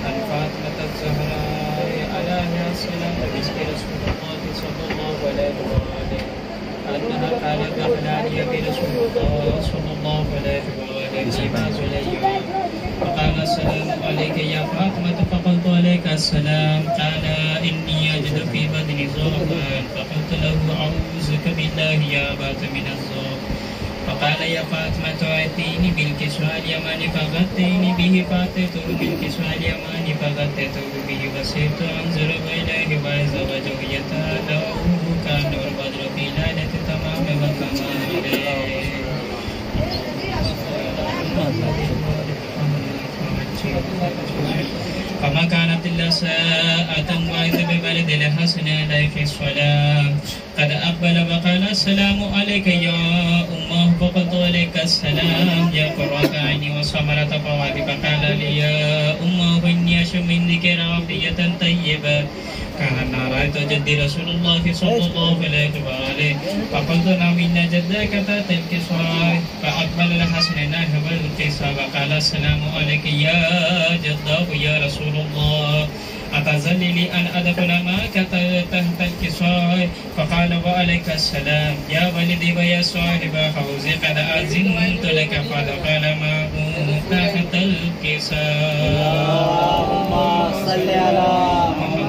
عن فاطمة الزهراء عليها السلام بنت رسول الله صلى الله عليه وآله أنها قالت دخل علي برسول الله صلى الله عليه وآله مع زليمان فقال السلام عليك يا فاطمة فقلت عليك السلام قال إني أجد في بدني ضعفا فقلت له أعوذك بالله يا أبات من الضعف فقال يا فاطمة أتيني بالكسوى اليماني فغطيني به فأتيته بالكسوى اليماني فغطيته به وسرت أنظر إليه وإذا وجهه يتألأه كأنه البدر في ليلة تمام وكماله. فما كانت إلا ساعة وإذ ببلد الحسن عليه السلام قد أقبل وقال السلام عليك يا أمه فقلت عليك السلام يا قرة عيني وثمرة فؤادي فقال لي يا أمه إني أشم من ذكر عافية طيبة كان رأيت جدي رسول الله صلى الله عليه وآله فقلت نعم إن جدك تحت الكسوة فأقبل الحسن نحو الكسوة وقال السلام عليك يا جداه يا رسول الله أتظللي أن أدخل معك تحت الكسوة فقال وعليك السلام يا ولدي ويا صاحب حوزي قد أذنت لك فدخل معه تحت الكسوة. اللهم صل على محمد.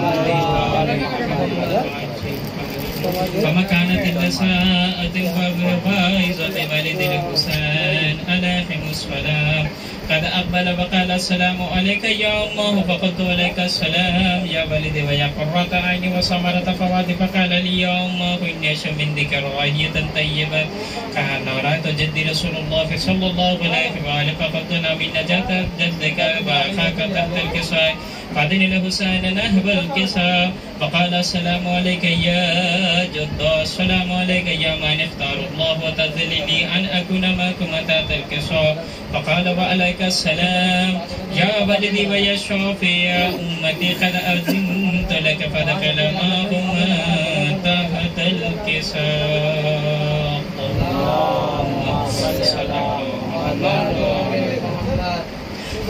فما كانت إلا ساعة فبفائزة والد الحسين عليهم السلام قد أقبل وقال السلام عليك يا أمه فقلت عليك السلام يا ولدي ويا قرة عيني وثمرة فؤادي فقال لي يا أمه إني أشم من ذكر راهية طيبة كأن رأيت جدي رسول الله صلى الله عليه وآله فقلت نعم إن جدك وأخاك تحت الكساء فأذن الحسين نحو الكساء فقال السلام عليك يا جد السلام عليك يا من اختار الله وتذلني أن أكون معكم تحت الكساء فقال وعليك السلام يا ولدي ويا شافي يا أمتي قد أذنت لك فدخل معهما تحت الكساء. اللهم صل على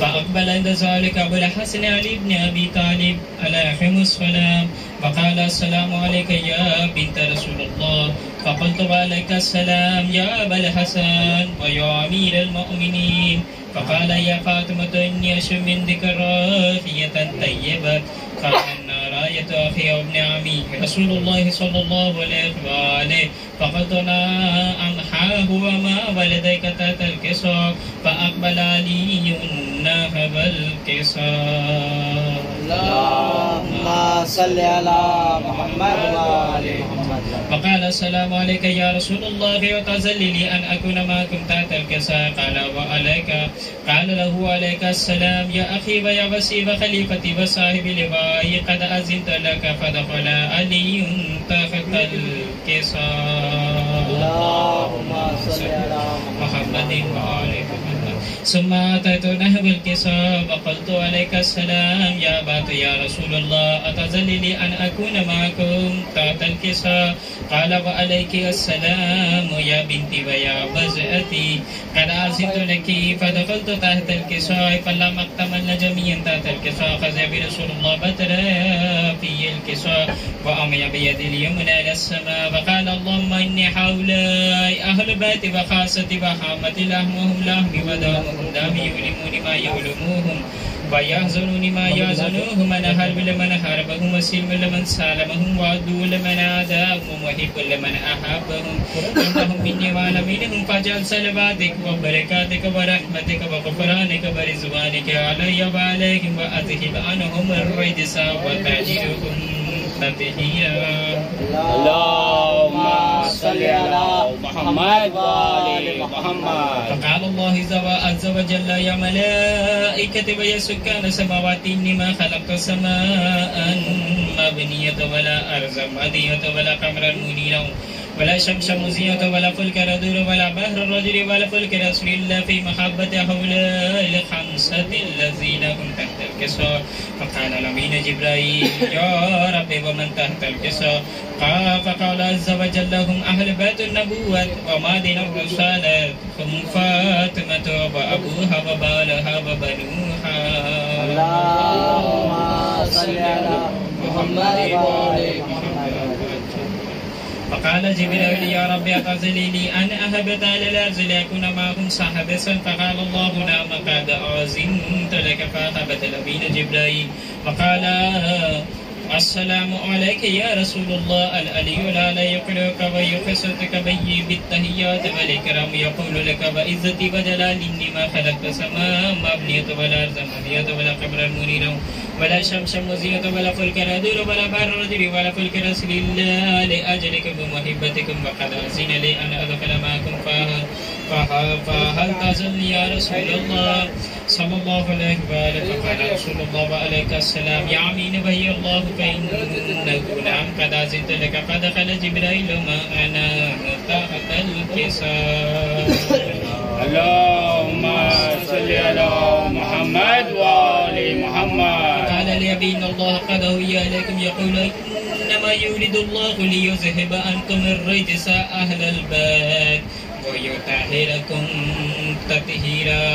فأقبل عند ذلك أبو الحسن علي بن أبي طالب عليهم السلام فقال السلام عليك يا بنت رسول الله فقلت وعليك السلام يا أبا الحسن ويا أمير المؤمنين فقال يا فاطمة إني أشم من ذكر راهية طيبة كأن راية أخي وابن عمي رسول الله صلى الله عليه وآله فقلت نعم ها هو ما ولديك تحت الكساء فأقبل علي نحو الكساء. اللهم صل على محمد وآل محمد. فقال السلام عليك يا رسول الله وتذللي أن أكون معكم تحت الكساء قال وعليك قال له عليك السلام يا أخي ويا وسيب خليفتي وصاحب لواء قد أذنت لك فدخل علي تحت الكساء. اللهم صل على محمد وآل محمد. ثم أتيت نحو الكساء وقلت عليك السلام يا بات يا رسول الله أتذللي أن أكون معكم تحت الكساء قال وعليك السلام يا بنتي ويا بزئتي قد أذنت لك فدخلت تحت الكساء فلما اكتملنا جميعا تحت الكساء أخذ برسول الله بترا في الكساء وأمي بيد اليمنى إلى السماء وقال اللهم إني هؤلاء أهل بيتي وخاصتي وحامتي لحمهم لحمي ودمهم دمي يؤلموني ما يؤلموهم ويحزنوني ما يحزنوهم أنا حرب لمن حاربهم وسلم لمن سالمهم وعدو لمن عاداهم ومحب لمن أحبهم إنهم مني وأنا منهم فاجعل صلواتك وبركاتك ورحمتك وغفرانك ورضوانك علي وعليهم وأذهب عنهم الرجس وطهرهم تطهيرا. اللهم صل على محمد وآل محمد. فقال الله عز وجل يا ملائكتي ويا سكان السماوات إني ما خلقت سماء مبنية ولا أرضا مدية ولا قمرا منيرا ولا شمس مزية ولا فلك ردور ولا بحر الرجل ولا فلك رسول الله في محبة هؤلاء الخمسة الذين هم تحت الكساء. فقال الأمين جبرائيل يا رب ومن تحت الكساء فقال عز وجل هم أهل بيت النبوة ومعدن الرسالة هم فاطمة وأبوها وبالها وبنوها محمد وآل محمد. فقال جبريل يا رب أتعزل لي أن أهبط على الأرض لأكون معهم صاحبا فقال الله نعم قد أعزمت لك فأهبط الأمين جبريل وقال السلام عليك يا رسول الله العلي الأعلى يقرئك ويخصتك بي بالتحيات والإكرام يقول لك وعزتي وجلالي إني ما خلقت سماء مبنية ولا أرض مبنية ولا قبر منير ولا شمس مزية ولا فلك ردور ولا بحر رجل ولا فلك رسل الله لأجلكم ومحبتكم وقد أذن لي أن أدخل معكم فهل تزل يا رسول الله صلى الله عليه وآله. فقال رسول الله وعليك السلام يا عمين وهي الله فإنه نعم قد أذنت لك فدخل جبريل ما أنا تحت الكساء. اللهم صل على محمد وآل محمد. قال لي إن الله قد أوحي إليكم يقول إنما يريد الله ليذهب عنكم الرجس أهل البيت ويطهركم تطهيرا.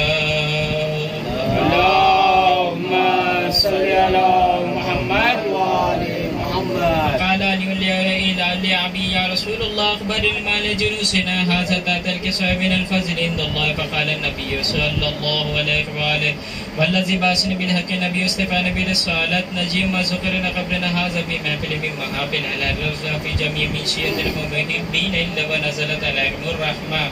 اللهم صل على محمد وآل محمد. قال لي أبي يا رسول الله أخبرني ما لجلوسنا هذا تحت الكساء من الفضل عند الله. فقال النبي صلى الله عليه وآله والذي بعثني بالحق النبي استفان برسالة نجي ما ذكرنا قبلنا هذا في محفل من محافل على الرزق في جميع من شيء المحبين إلا ونزلت عليهم الرحمة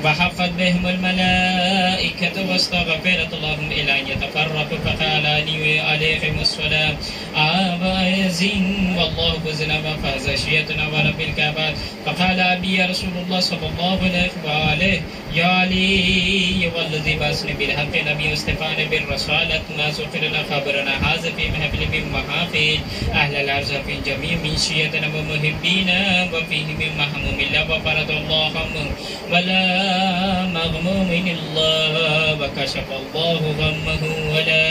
وحفت بهم الملائكة واستغفرت لهم إلى أن يتفرقوا. فقال لي عليهم السلام آبائزين والله فزنا وفاز شيئتنا ورب الكعبات. فقال أبي يا رسول الله صلى الله عليه وآله يا علي والذي بعثني بالحق نبي استفان بالرسالة ما ذكرنا خبرنا هذا في محفل من محافل أهل الأرض في جميع من شيئتنا ومحبينا وفيه من محموم الله وفرد الله ولا مغموم الله وكشف الله غمه ولا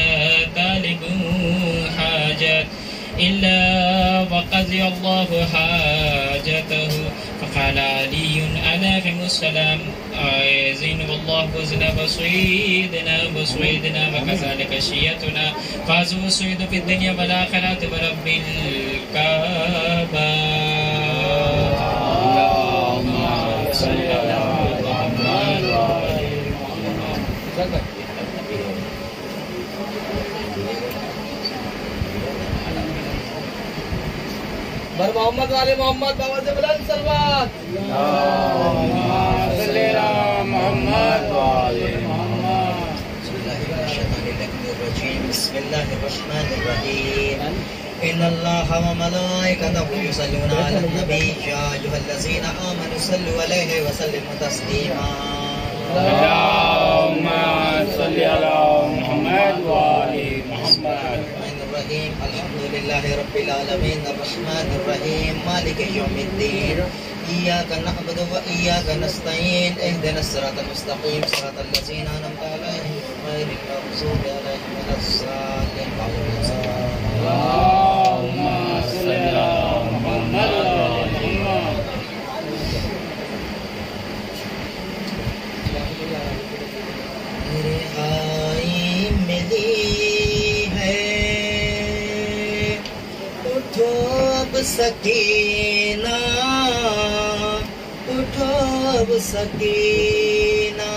طالب حاجة إلا وقضي الله حاجته. فقال علي عليهم السلام آيزين والله فزنا وسويدنا وكذلك شيئتنا فازوا السويد في الدنيا والآخرة ورب الكعبة. اللهم صل على محمد وآل محمد. بر محمد والے محمد بابا سے بلند سلوات. اللهم صل على محمد وآل محمد. بسم الله الرحمن الرحيم. إن الله وملائكته يصلون على النبي يا أيها الذين آمنوا صلوا عليه وسلموا تسليما. اللهم صل على محمد وآل محمد. الرحيم الحمد لله رب العالمين الرحمن الرحيم مالك يوم الدين إياك نعبد وإياك نستعين اهدنا الصراط المستقيم صراط الذين أنعمت عليهم غير المغضوب عليهم ولا الضالين. اللهم صل على محمد وآل محمد. رہائی ملی اب سکینہ اٹھو اب سکینہ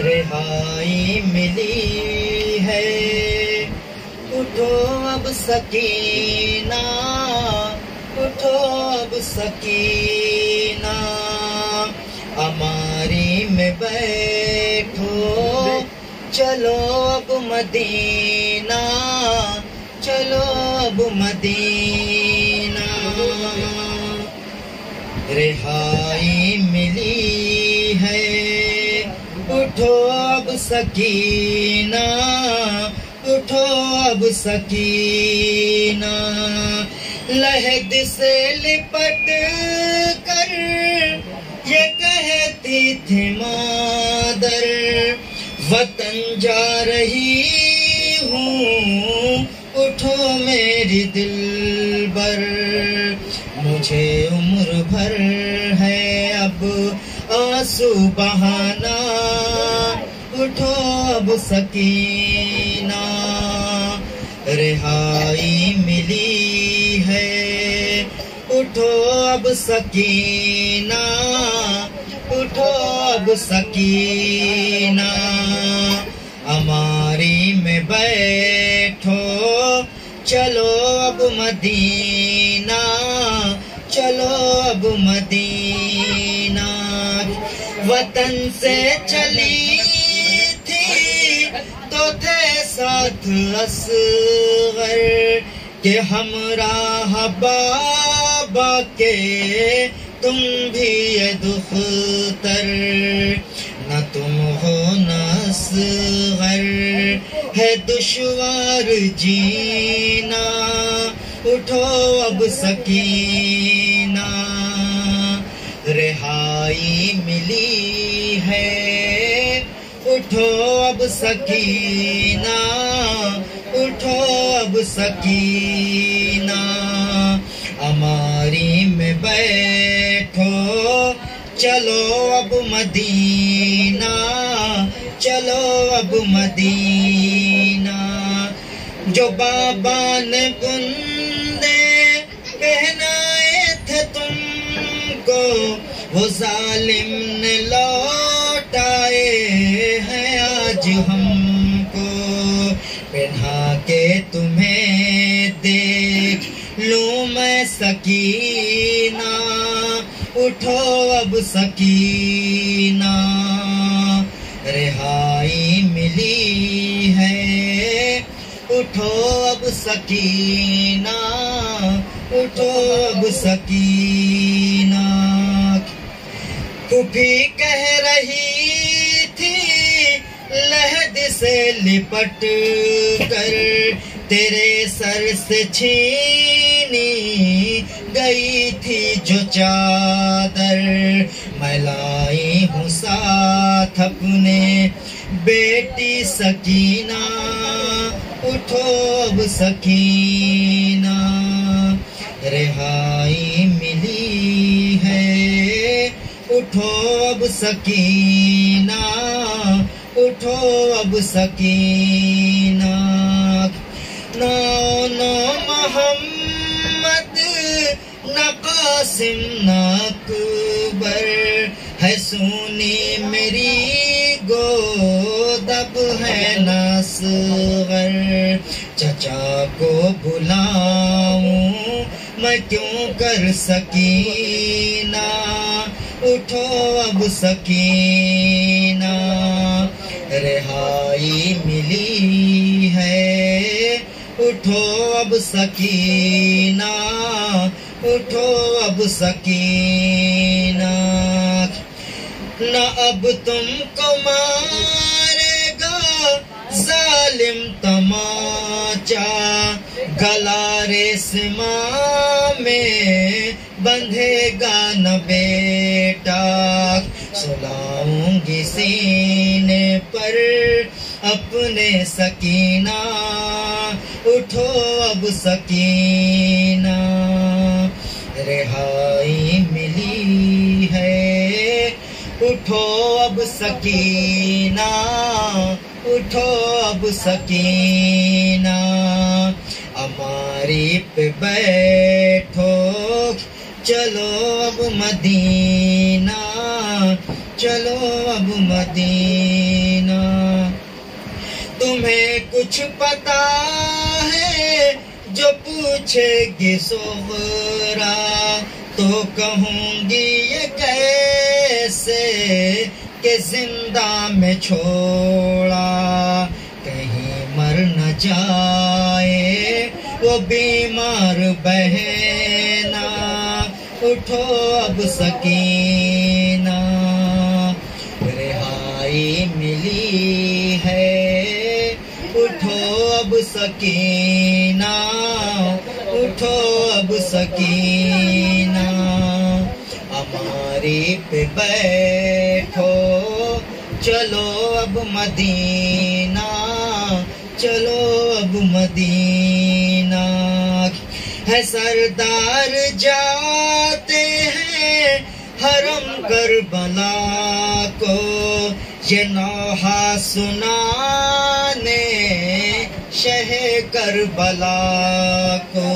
رہائی ملی ہے اٹھو اب سکینہ اٹھو اب سکینہ ہماری میں بیٹھو چلو اب مدینہ چلو اب مدینہ رہائی ملی ہے اٹھو اب سکینہ اٹھو اب سکینہ لحد سے لپٹ کر یہ کہتی تھی مادر وطن جا رہی ہوں اٹھو میری دلبر مجھے عمر بھر ہے اب آنسو بہانا اٹھو اب سکینہ رہائی میں اٹھو اب سکینہ اٹھو اب سکینہ ہماری میں بیٹھو چلو اب مدینہ چلو اب مدینہ وطن سے چلی تھی تو تھے ساتھ اصغر کہ ہمراہ بابا کے تم بھی یہ دختر نہ تم ہو نہ اصغر ہے دشوار جینا اٹھو اب سکینہ رہائی ملی ہے اٹھو اب سکینہ اٹھو اب سکینہ ہماری میں بیٹھو چلو اب مدینہ چلو اب مدینہ جو بابا نے بندے پہنائے تھے تم کو وہ ظالم نے لوٹائے ہیں آج ہم کو پہنا کے تمہیں دیکھ لوں میں سکینہ اٹھو اب سکینہ رہائی ملی ہے اٹھو اب سکینہ اٹھو اب سکینہ پھوپھی کہہ رہی تھی لحد سے لپٹ کر تیرے سر سے چھینی گئی تھی جو چادر میں لائی ہوں ساتھ اپنے بیٹی سکینہ اٹھو اب سکینہ رہائی ملی ہے اٹھو اب سکینہ اٹھو اب سکینہ نو محمد نہ قاسم نہ اکبر ہے سونی میری گود اب ہے نہ اصغر چچا کو بلاؤں میں کیوں کر سکینہ اٹھو اب سکینہ رہائی ملی ہے اٹھو اب سکینہ اٹھو اب سکینہ نہ اب تم کو مارے گا ظالم تماچا گلا ریسما میں بندھے گا نہ بیٹا سلاؤں گی سینے پر اپنے سکینہ اٹھو اب سکینہ رہائی ملی ہے اٹھو اب سکینہ اٹھو اب سکینہ ہماری پہ بیٹھو چلو اب مدینہ چلو اب مدینہ تمہیں کچھ پتا ہے جو پوچھے گی صغرا تو کہوں گی یہ کیسے کہ زندہ میں چھوڑا کہیں مر نہ جائے وہ بیمار بہنا اٹھو اب سکینہ رہائی ملی ہے اٹھو اب سکینہ اٹھو اب سکینہ ہماری پہ بیٹھو چلو اب مدینہ چلو اب مدینہ ہے سردار جاتے ہیں حرم کربلا کو یہ نوحہ سنانے شہ کربلا کو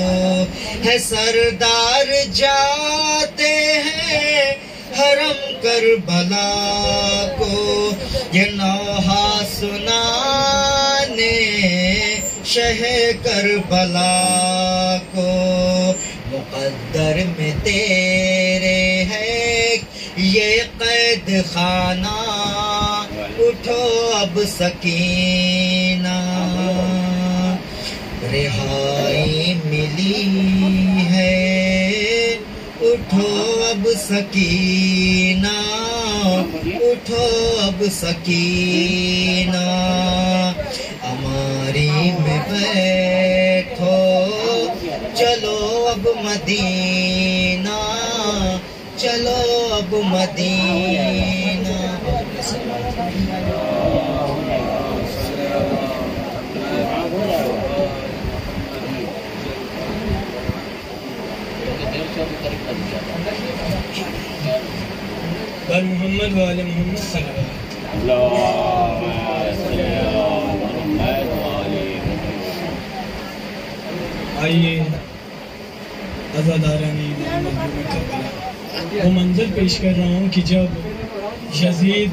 ہے سردار جاتے ہیں حرم کربلا کو یہ نوحہ سنانے شہ کربلا کو مقدر میں تیرے ہے یہ قید خانہ اٹھو اب سکینہ رہائی ملی ہے اٹھو اب سکینہ اٹھو اب سکینہ ہماری میں بیٹھو چلو اب مدینہ چلو اب مدینہ بر محمد وآل محمد صلی اللہ آئیے عزاداران مظلوم کربلا وہ منظر پیش کر رہا ہوں کہ جب یزید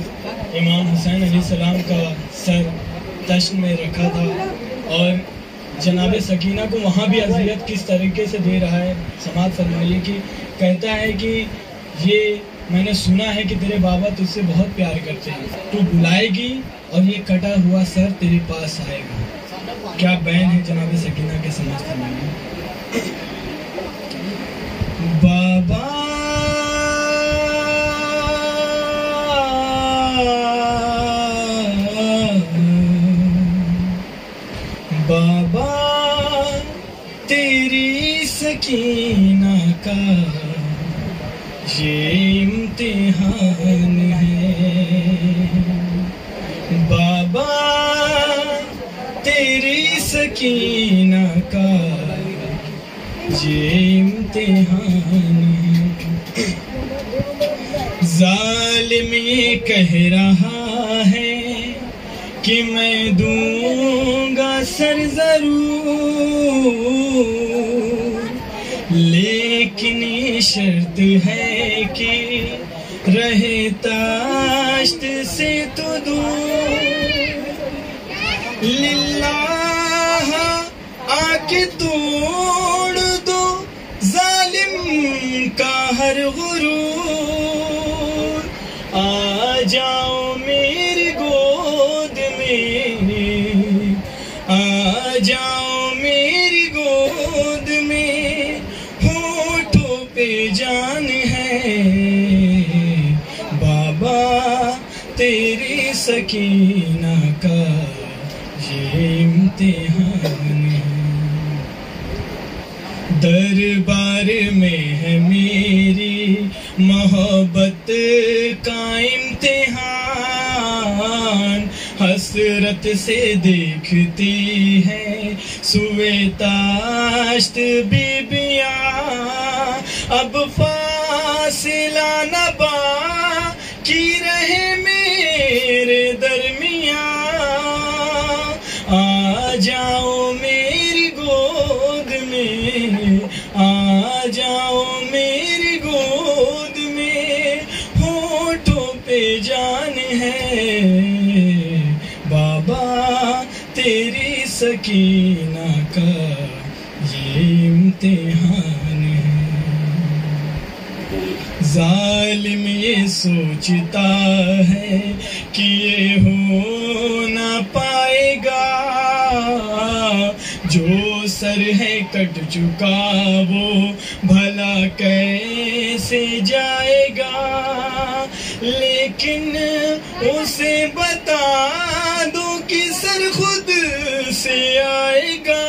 امام حسین علیہ السلام کا سر تشت میں رکھا تھا اور جناب سکینہ کو وہاں بھی اذیت کس طریقے سے دے رہا ہے سماعت فرمائیے کہ کہتا ہے کہ یہ میں نے سنا ہے کہ تیرے بابا تجھ سے بہت پیار کرتے ہیں تو بلائے گی اور یہ کٹا ہوا سر تیرے پاس آئے گا کیا بیان ہے جناب سکینہ کے سماعت فرمائیے بابا بابا تیری سکینہ کا یہ امتحان ہے بابا تیری سکینہ کا یہ امتحان ہے ظالم یہ کہہ رہا ہے کہ میں دوں گا سر ضرور لیکن یہ شرط ہے کہ رہے تاشت سے تو دور للہ آ کے توڑ دو ظالم کا ہر غرور آ جاؤ میری گود میں آ جاؤ میری گود میں ہونٹوں پہ جان ہے بابا تیری سکینہ کا یہ امتحان ہے دربار میں ہے میری محبت کا امتحان حسرت سے دیکھتی ہے سوئے تاشت بیبیاں اب فاصلہ نہ باقی رہے میرے درمیان آ جاؤ میری گود میں آ جاؤ میری گود میں ہونٹوں پہ جان ہے بابا تیری سکینہ کا یہ امتحان ہے ظالم یہ سوچتا ہے کہ یہ ہو نہ پائے گا جو سر ہے کٹ چکا وہ بھلا کیسے جائے گا لیکن اسے بتا دو کہ سر خود سے آئے گا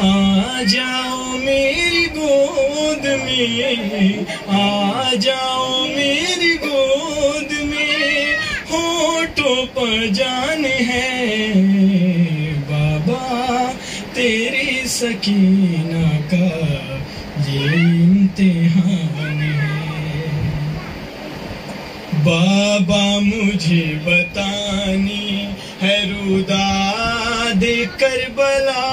آ جاؤ میری گود میں آ جاؤ میری گود میں ہونٹوں پر جان ہے بابا تیری سکینہ کا یہ امتحان ہے بابا بابا مجھے بتانی ہے روداد کربلا،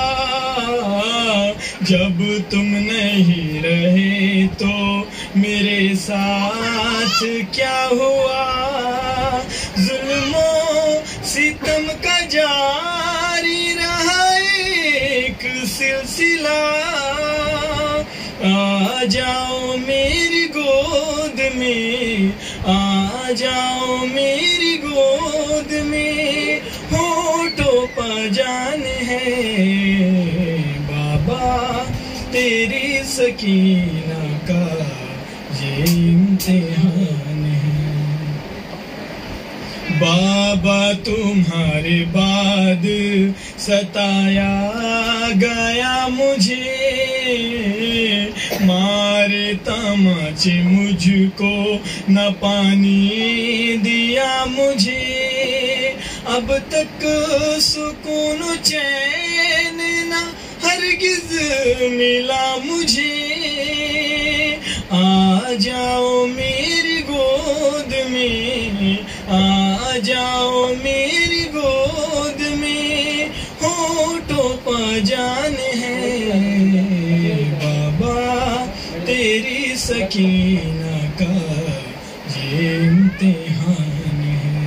جب تم نہیں رہے تو میرے ساتھ کیا ہوا، ظلم و ستم کا جاری رہا ایک سلسلہ، آ جاؤ میری گود میں، آ جاؤ میری گود میں، ہونٹوں پہ جان ہے بابا تیری سکینہ کا یہ امتحان ہے، بابا تمہارے بعد ستایا گیا مجھے، مارے تماچے مجھ کو نہ پانی دیا مجھے، اب تک سکون و چین نہ ہرگز ملا مجھے، آ جاؤ میری گود میں، آ جاؤ میری گود میں، ہونٹوں پہ جان ہے بابا تیری سکینہ کا یہ امتحان ہے،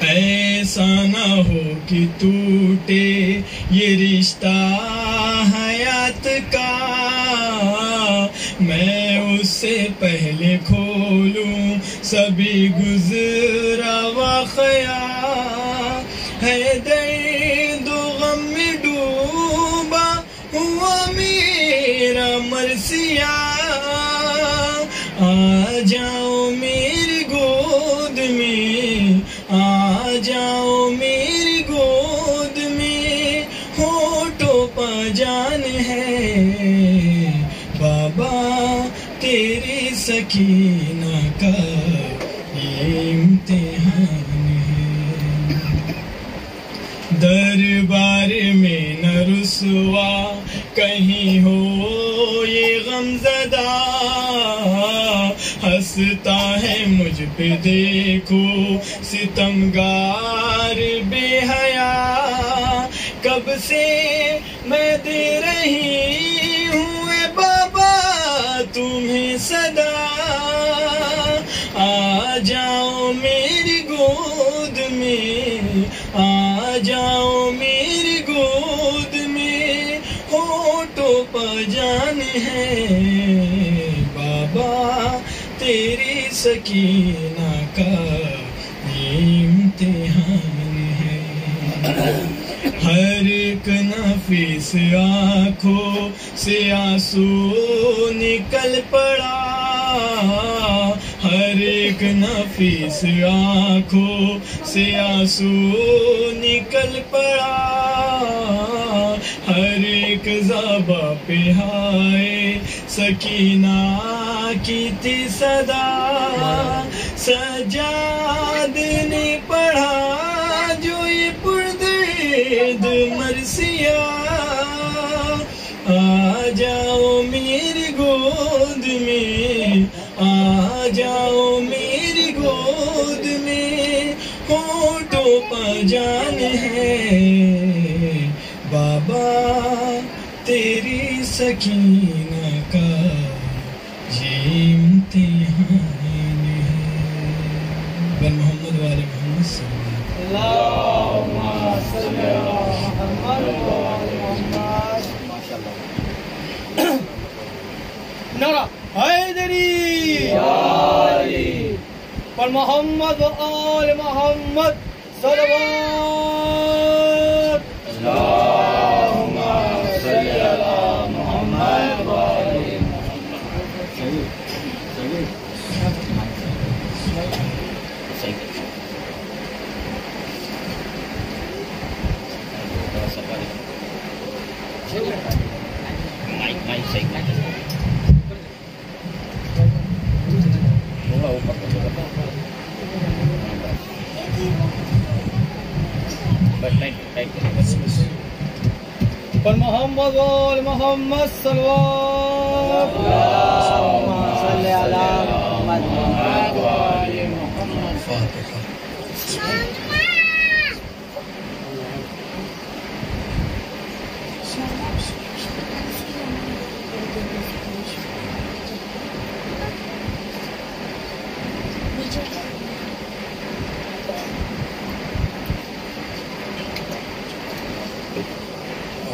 ایسا نہ ہو کہ ٹوٹے یہ رشتہ حیات کا، میں اس سے پہلے کھولوں سبھی گزرا واقعہ، ہے درد و غم میں ڈوبا ہوا میرا مرثیہ، آ جاؤ میری گود میں، آ جاؤ میری گود میں، ہونٹوں پہ جان ہے بابا تیری سکینہ کا یہ امتحان ہے، دربار میں نہ رسوا کہیں ہو یہ غمزدہ، ہنستا ہے مجھ پہ دیکھو ستمگار بے حیا، کب سے میں دے رہی ہوں اے بابا تمہیں صدا، آ جاؤ میری گود میں، آ جاؤ میری گود میں، ہونٹوں پہ جان ہے بابا تیری سکینہ کا یہ امتحان ہے، ہر ایک نفیس آنکھوں سے آنسو نکل پڑا، ہر ایک نفیس آنکھوں سے آنسو نکل پڑا، ہر ایک زباں پہ ہائے سکینہ کی تھی صدا، سجاد نے پڑھا جو یہ پردرد مرثیہ، آ جاؤ میری گود میں، آ جاؤ میری گود میں، ہونٹوں پہ جان ہے بابا تیری سکینہ کا یہ امتحان ہے، بل محمد والے محمد صلی اللہ نعرہ حیدری پر محمد و آل محمد صلوات، اللہم صلی علی محمد و آل پر محمد و آل محمد صلوات، اللہم صلی علی محمد الفاتحہ.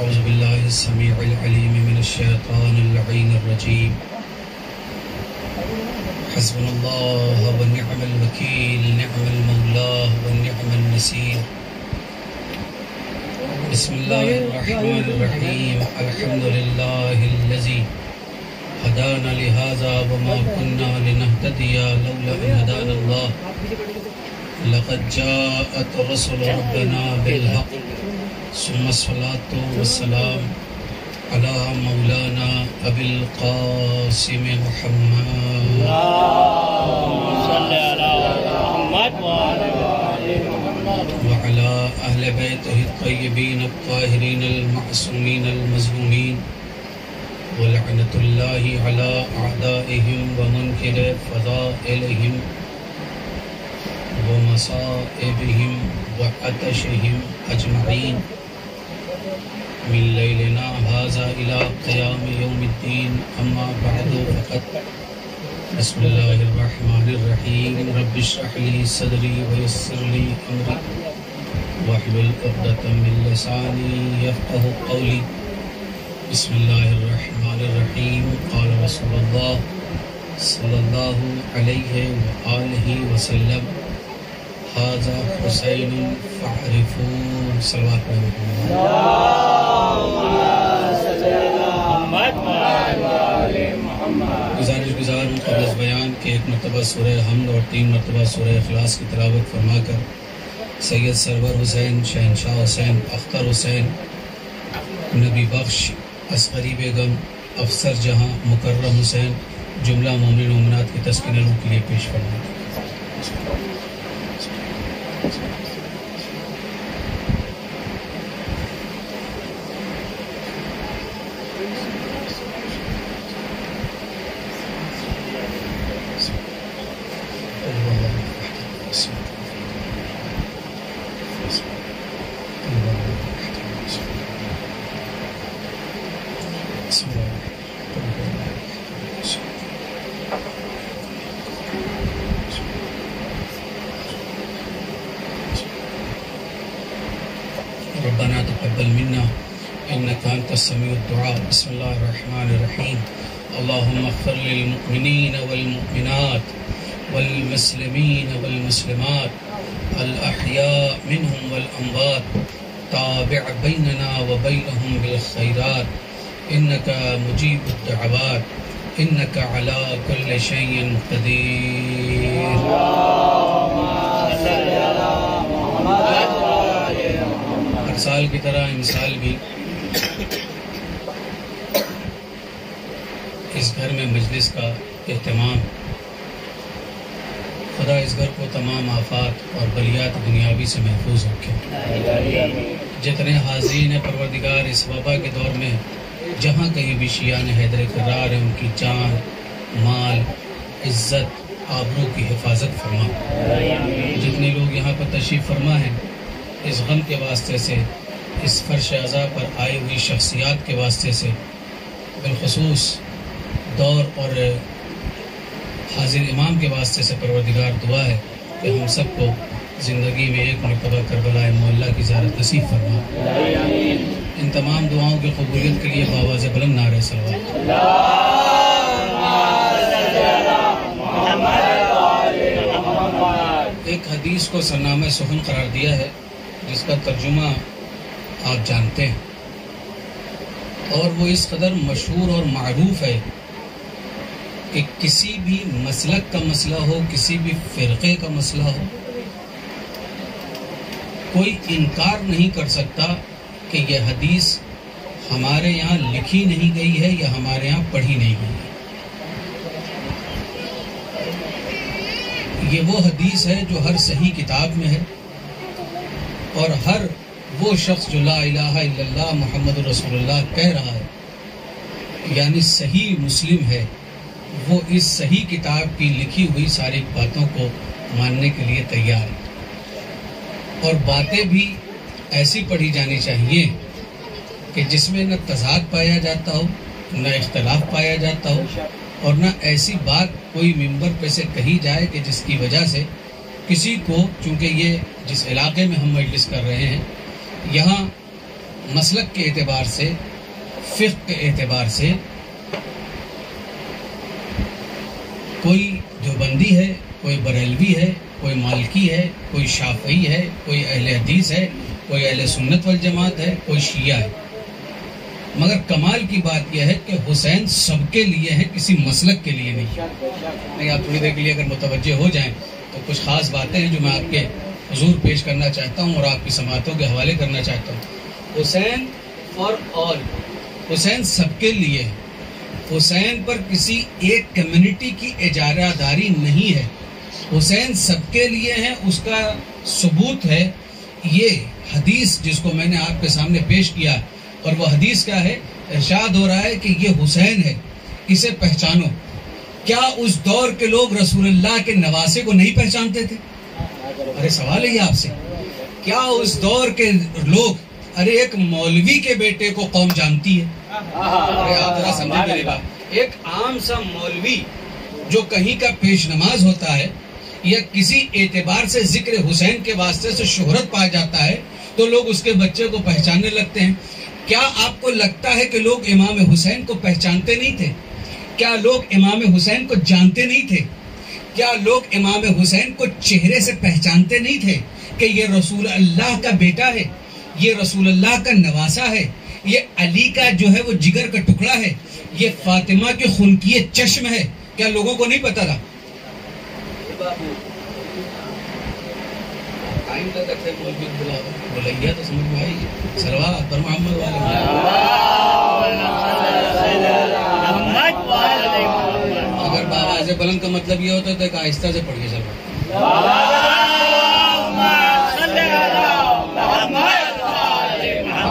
أعوذ بالله السميع العليم من الشيطان اللعين الرجيم. حسبنا الله ونعم الوكيل، نعم المولى ونعم النصير. بسم الله الرحمن الرحيم. الحمد لله الذي هدانا لهذا وما كنا لنهتدي لولا أن هدانا الله. لقد جاءت رسل ربنا بالحق ثم الصلاة والسلام على مولانا أبي القاسم محمد وعلى أهل بيته الطيبين الطاهرين المعصومين المظلومين، ولعنة الله على أعدائهم ومنكر فضائلهم ومصائبهم وعطشهم أجمعين من ليلنا هذا إلى قيام يوم الدين. أما بعد فقد بسم الله الرحمن الرحيم. رب اشرح لي صدري ويسر لي أمري واحلل عقدة من لساني يفقه قولي. بسم الله الرحمن الرحيم. قال رسول الله صلى الله عليه وآله وسلم: هذا حسين فاعرفوه. صلوات گزار ہوں قبل از بیان کہ ایک مرتبہ سورہ حمد اور 3 مرتبہ سورہ اخلاص کی تلاوت فرما کر سید سرور حسین، شہنشاہ حسین، اختر حسین، نبی بخش، اصغری بیگم، افسر جہاں، مکرم حسین، جملہ مومنین و مومنات کی تسکین روح کے لیے پیش فرمائیں. ربنا تقبل منا انك انت السميع الدعاء. بسم الله الرحمن الرحيم. اللهم اغفر للمؤمنين والمؤمنات والمسلمين والمسلمات الاحياء منهم والاموات. تابع بيننا وبينهم بالخيرات انك مجيب الدعوات انك على كل شيء قدير. ہر سال کی طرح ان سال بھی اس گھر میں مجلس کا اہتمام. خدا اس گھر کو تمام آفات اور بلیات دنیاوی سے محفوظ رکھے. جتنے حاضرین ہیں پروردگار اس وبا کے دور میں جہاں کہیں بھی شیعان حیدر کرار ہیں ان کی جان، مال، عزت، آبرو کی حفاظت فرما. جتنے لوگ یہاں پر تشریف فرما ہیں اس غم کے واسطے سے، اس فرش عزا پر آئی ہوئی شخصیات کے واسطے سے، بالخصوص دور اور حاضر امام کے واسطے سے پروردگار دعا ہے کہ ہم سب کو زندگی میں ایک مرتبہ کربلا معلیٰ کی زیارت نصیب فرما. ان تمام دعاؤں کی قبولیت کے لیے بآواز بلند نعرہ صلوات. ایک حدیث کو سرنامہ سخن قرار دیا ہے جس کا ترجمہ آپ جانتے ہیں، اور وہ اس قدر مشہور اور معروف ہے کہ کسی بھی مسلک کا مسئلہ ہو، کسی بھی فرقے کا مسئلہ ہو، کوئی انکار نہیں کر سکتا کہ یہ حدیث ہمارے یہاں لکھی نہیں گئی ہے یا ہمارے یہاں پڑھی نہیں گئی ہے. یہ وہ حدیث ہے جو ہر صحیح کتاب میں ہے، اور ہر وہ شخص جو لا الہ الا اللہ محمد رسول اللہ کہہ رہا ہے، یعنی صحیح مسلم ہے، وہ اس صحیح کتاب کی لکھی ہوئی ساری باتوں کو ماننے کے لیے تیار ہیں، اور باتیں بھی ایسی پڑھی جانی چاہیے کہ جس میں نہ تضاد پایا جاتا ہو، نہ اختلاف پایا جاتا ہو، اور نہ ایسی بات کوئی ممبر پہ سے کہی جائے کہ جس کی وجہ سے کسی کو، چونکہ یہ جس علاقے میں ہم مجلس کر رہے ہیں یہاں مسلک کے اعتبار سے، فقہ کے اعتبار سے کوئی دیوبندی ہے، کوئی بریلوی ہے، کوئی مالکی ہے، کوئی شافعی ہے، کوئی اہل حدیث ہے، کوئی اہل سنت والجماعت ہے، کوئی شیعہ ہے، مگر کمال کی بات یہ ہے کہ حسین سب کے لیے ہے، کسی مسلک کے لیے نہیں۔ آپ تھوڑی دیر کے لیے اگر متوجہ ہو جائیں تو کچھ خاص باتیں ہیں جو میں آپ کے حضور پیش کرنا چاہتا ہوں اور آپ کی سماعتوں کے حوالے کرنا چاہتا ہوں۔ حسین فار آل، حسین سب کے لیے ہے۔ حسین پر کسی ایک کمیونٹی کی اجارہ داری نہیں ہے، حسین سب کے لیے ہے۔ اس کا ثبوت ہے یہ حدیث جس کو میں نے آپ کے سامنے پیش کیا، اور وہ حدیث کیا ہے؟ ارشاد ہو رہا ہے کہ یہ حسین ہے، اسے پہچانو۔ کیا اس دور کے لوگ رسول اللہ کے نواسے کو نہیں پہچانتے تھے؟ ارے سوال ہے یہ آپ سے، کیا اس دور کے لوگ، ارے ایک مولوی کے بیٹے کو قوم جانتی ہے؟ ارے آپ ذرا سمجھیں میری بات، ایک عام سا مولوی جو کہیں کا پیش نماز ہوتا ہے یا کسی اعتبار سے ذکر حسین کے واسطے سے شہرت پا جاتا ہے تو لوگ اس کے بچے کو پہچاننے لگتے ہیں۔ کیا آپ کو لگتا ہے کہ لوگ امام حسین کو پہچانتے نہیں تھے؟ کیا لوگ امام حسین کو جانتے نہیں تھے؟ کیا لوگ امام حسین کو چہرے سے پہچانتے نہیں تھے کہ یہ رسول اللہ کا بیٹا ہے، یہ رسول اللہ کا نواسا ہے، یہ علی کا جو ہے وہ جگر کا ٹکڑا ہے، یہ فاطمہ کے خنکی چشم ہے؟ کیا لوگوں کو نہیں پتا تھا؟ بلیا تو سمجھ میں آئی، سلوات پر محمد اگر بآواز بلند کا مطلب یہ ہوتا ہے کہ آہستہ سے پڑھیے سلوات۔